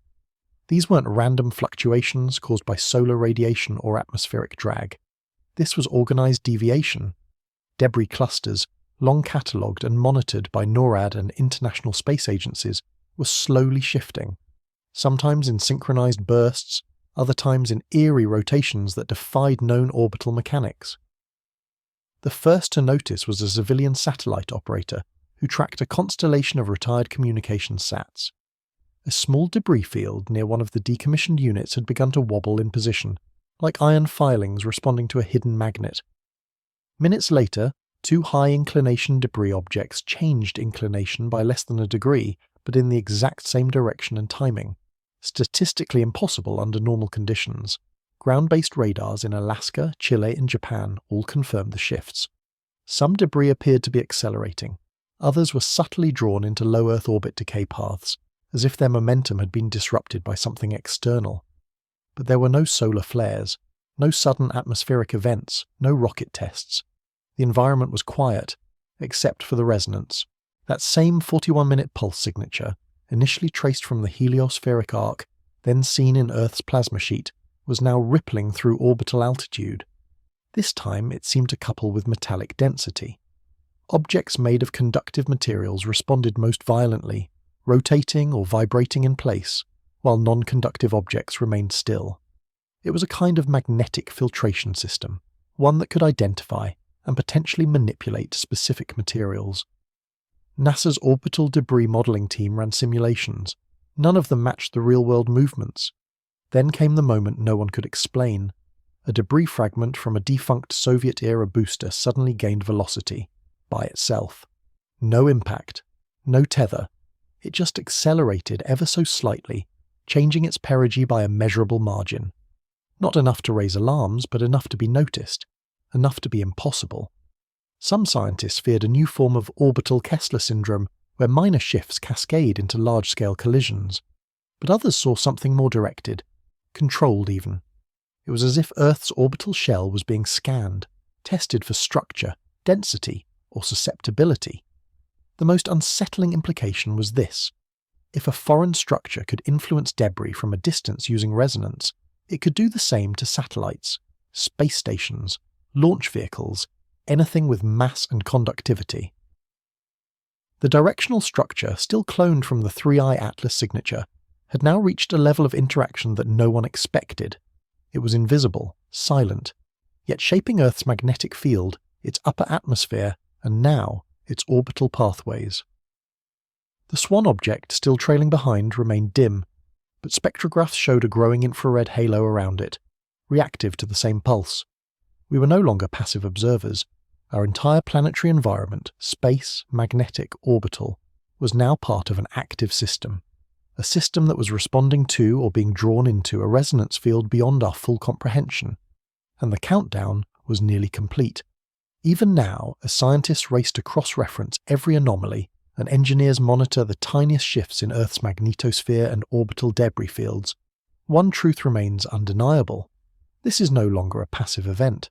These weren't random fluctuations caused by solar radiation or atmospheric drag. This was organized deviation. Debris clusters, long catalogued and monitored by NORAD and international space agencies, were slowly shifting, sometimes in synchronized bursts, other times in eerie rotations that defied known orbital mechanics. The first to notice was a civilian satellite operator who tracked a constellation of retired communications sats. A small debris field near one of the decommissioned units had begun to wobble in position, like iron filings responding to a hidden magnet. Minutes later, two high-inclination debris objects changed inclination by less than a degree, but in the exact same direction and timing. Statistically impossible under normal conditions. Ground-based radars in Alaska, Chile, and Japan all confirmed the shifts. Some debris appeared to be accelerating. Others were subtly drawn into low Earth orbit decay paths, as if their momentum had been disrupted by something external. But there were no solar flares, no sudden atmospheric events, no rocket tests. The environment was quiet, except for the resonance. That same 41-minute pulse signature, initially traced from the heliospheric arc, then seen in Earth's plasma sheet, was now rippling through orbital altitude. This time it seemed to couple with metallic density. Objects made of conductive materials responded most violently, rotating or vibrating in place, while non-conductive objects remained still. It was a kind of magnetic filtration system, one that could identify and potentially manipulate specific materials. NASA's orbital debris modeling team ran simulations. None of them matched the real-world movements. Then came the moment no one could explain. A debris fragment from a defunct Soviet-era booster suddenly gained velocity, by itself. No impact, no tether. It just accelerated ever so slightly, changing its perigee by a measurable margin. Not enough to raise alarms, but enough to be noticed. Enough to be impossible. Some scientists feared a new form of orbital Kessler syndrome, where minor shifts cascade into large-scale collisions. But others saw something more directed, controlled even. It was as if Earth's orbital shell was being scanned, tested for structure, density, or susceptibility. The most unsettling implication was this. If a foreign structure could influence debris from a distance using resonance, it could do the same to satellites, space stations, launch vehicles, anything with mass and conductivity. The directional structure, still cloned from the 3I Atlas signature, had now reached a level of interaction that no one expected. It was invisible, silent, yet shaping Earth's magnetic field, its upper atmosphere, and now its orbital pathways. The Swan object, still trailing behind, remained dim, but spectrographs showed a growing infrared halo around it, reactive to the same pulse. We were no longer passive observers. Our entire planetary environment, space, magnetic, orbital, was now part of an active system. A system that was responding to or being drawn into a resonance field beyond our full comprehension. And the countdown was nearly complete. Even now, as scientists race to cross-reference every anomaly and engineers monitor the tiniest shifts in Earth's magnetosphere and orbital debris fields, one truth remains undeniable. This is no longer a passive event.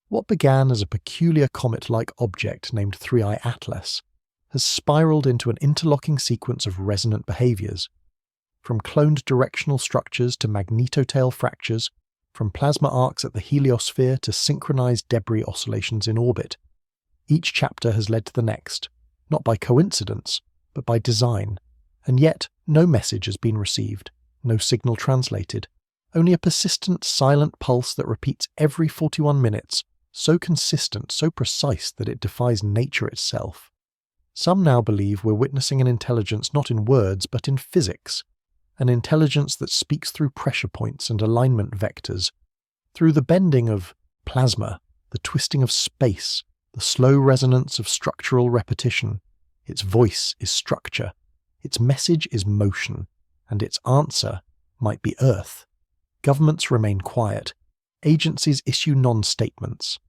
What began as a peculiar comet-like object named 3I Atlas has spiraled into an interlocking sequence of resonant behaviours. From cloned directional structures to Magneto-tail fractures, from plasma arcs at the Heliosphere to synchronized debris oscillations in orbit. Each chapter has led to the next, not by coincidence, but by design, and yet no message has been received, no signal translated, only a persistent silent pulse that repeats every 41 minutes, so consistent, so precise that it defies nature itself. Some now believe we're witnessing an intelligence not in words but in physics, an intelligence that speaks through pressure points and alignment vectors, through the bending of plasma, the twisting of space, the slow resonance of structural repetition. Its voice is structure, its message is motion, and its answer might be Earth. Governments remain quiet, agencies issue non-statements,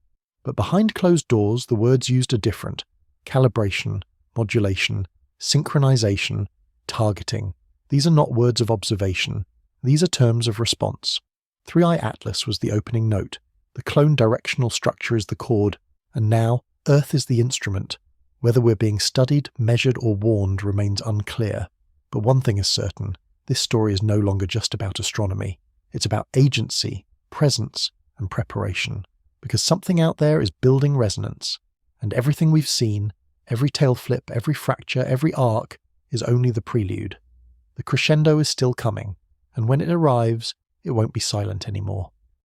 but behind closed doors the words used are different: calibration, modulation, synchronization, targeting. These are not words of observation, these are terms of response. 3I Atlas was the opening note, the clone directional structure is the chord, and now Earth is the instrument. Whether we're being studied, measured or warned remains unclear. But one thing is certain, this story is no longer just about astronomy. It's about agency, presence and preparation. Because something out there is building resonance, and everything we've seen, every tail flip, every fracture, every arc, is only the prelude. The crescendo is still coming, and when it arrives, it won't be silent anymore.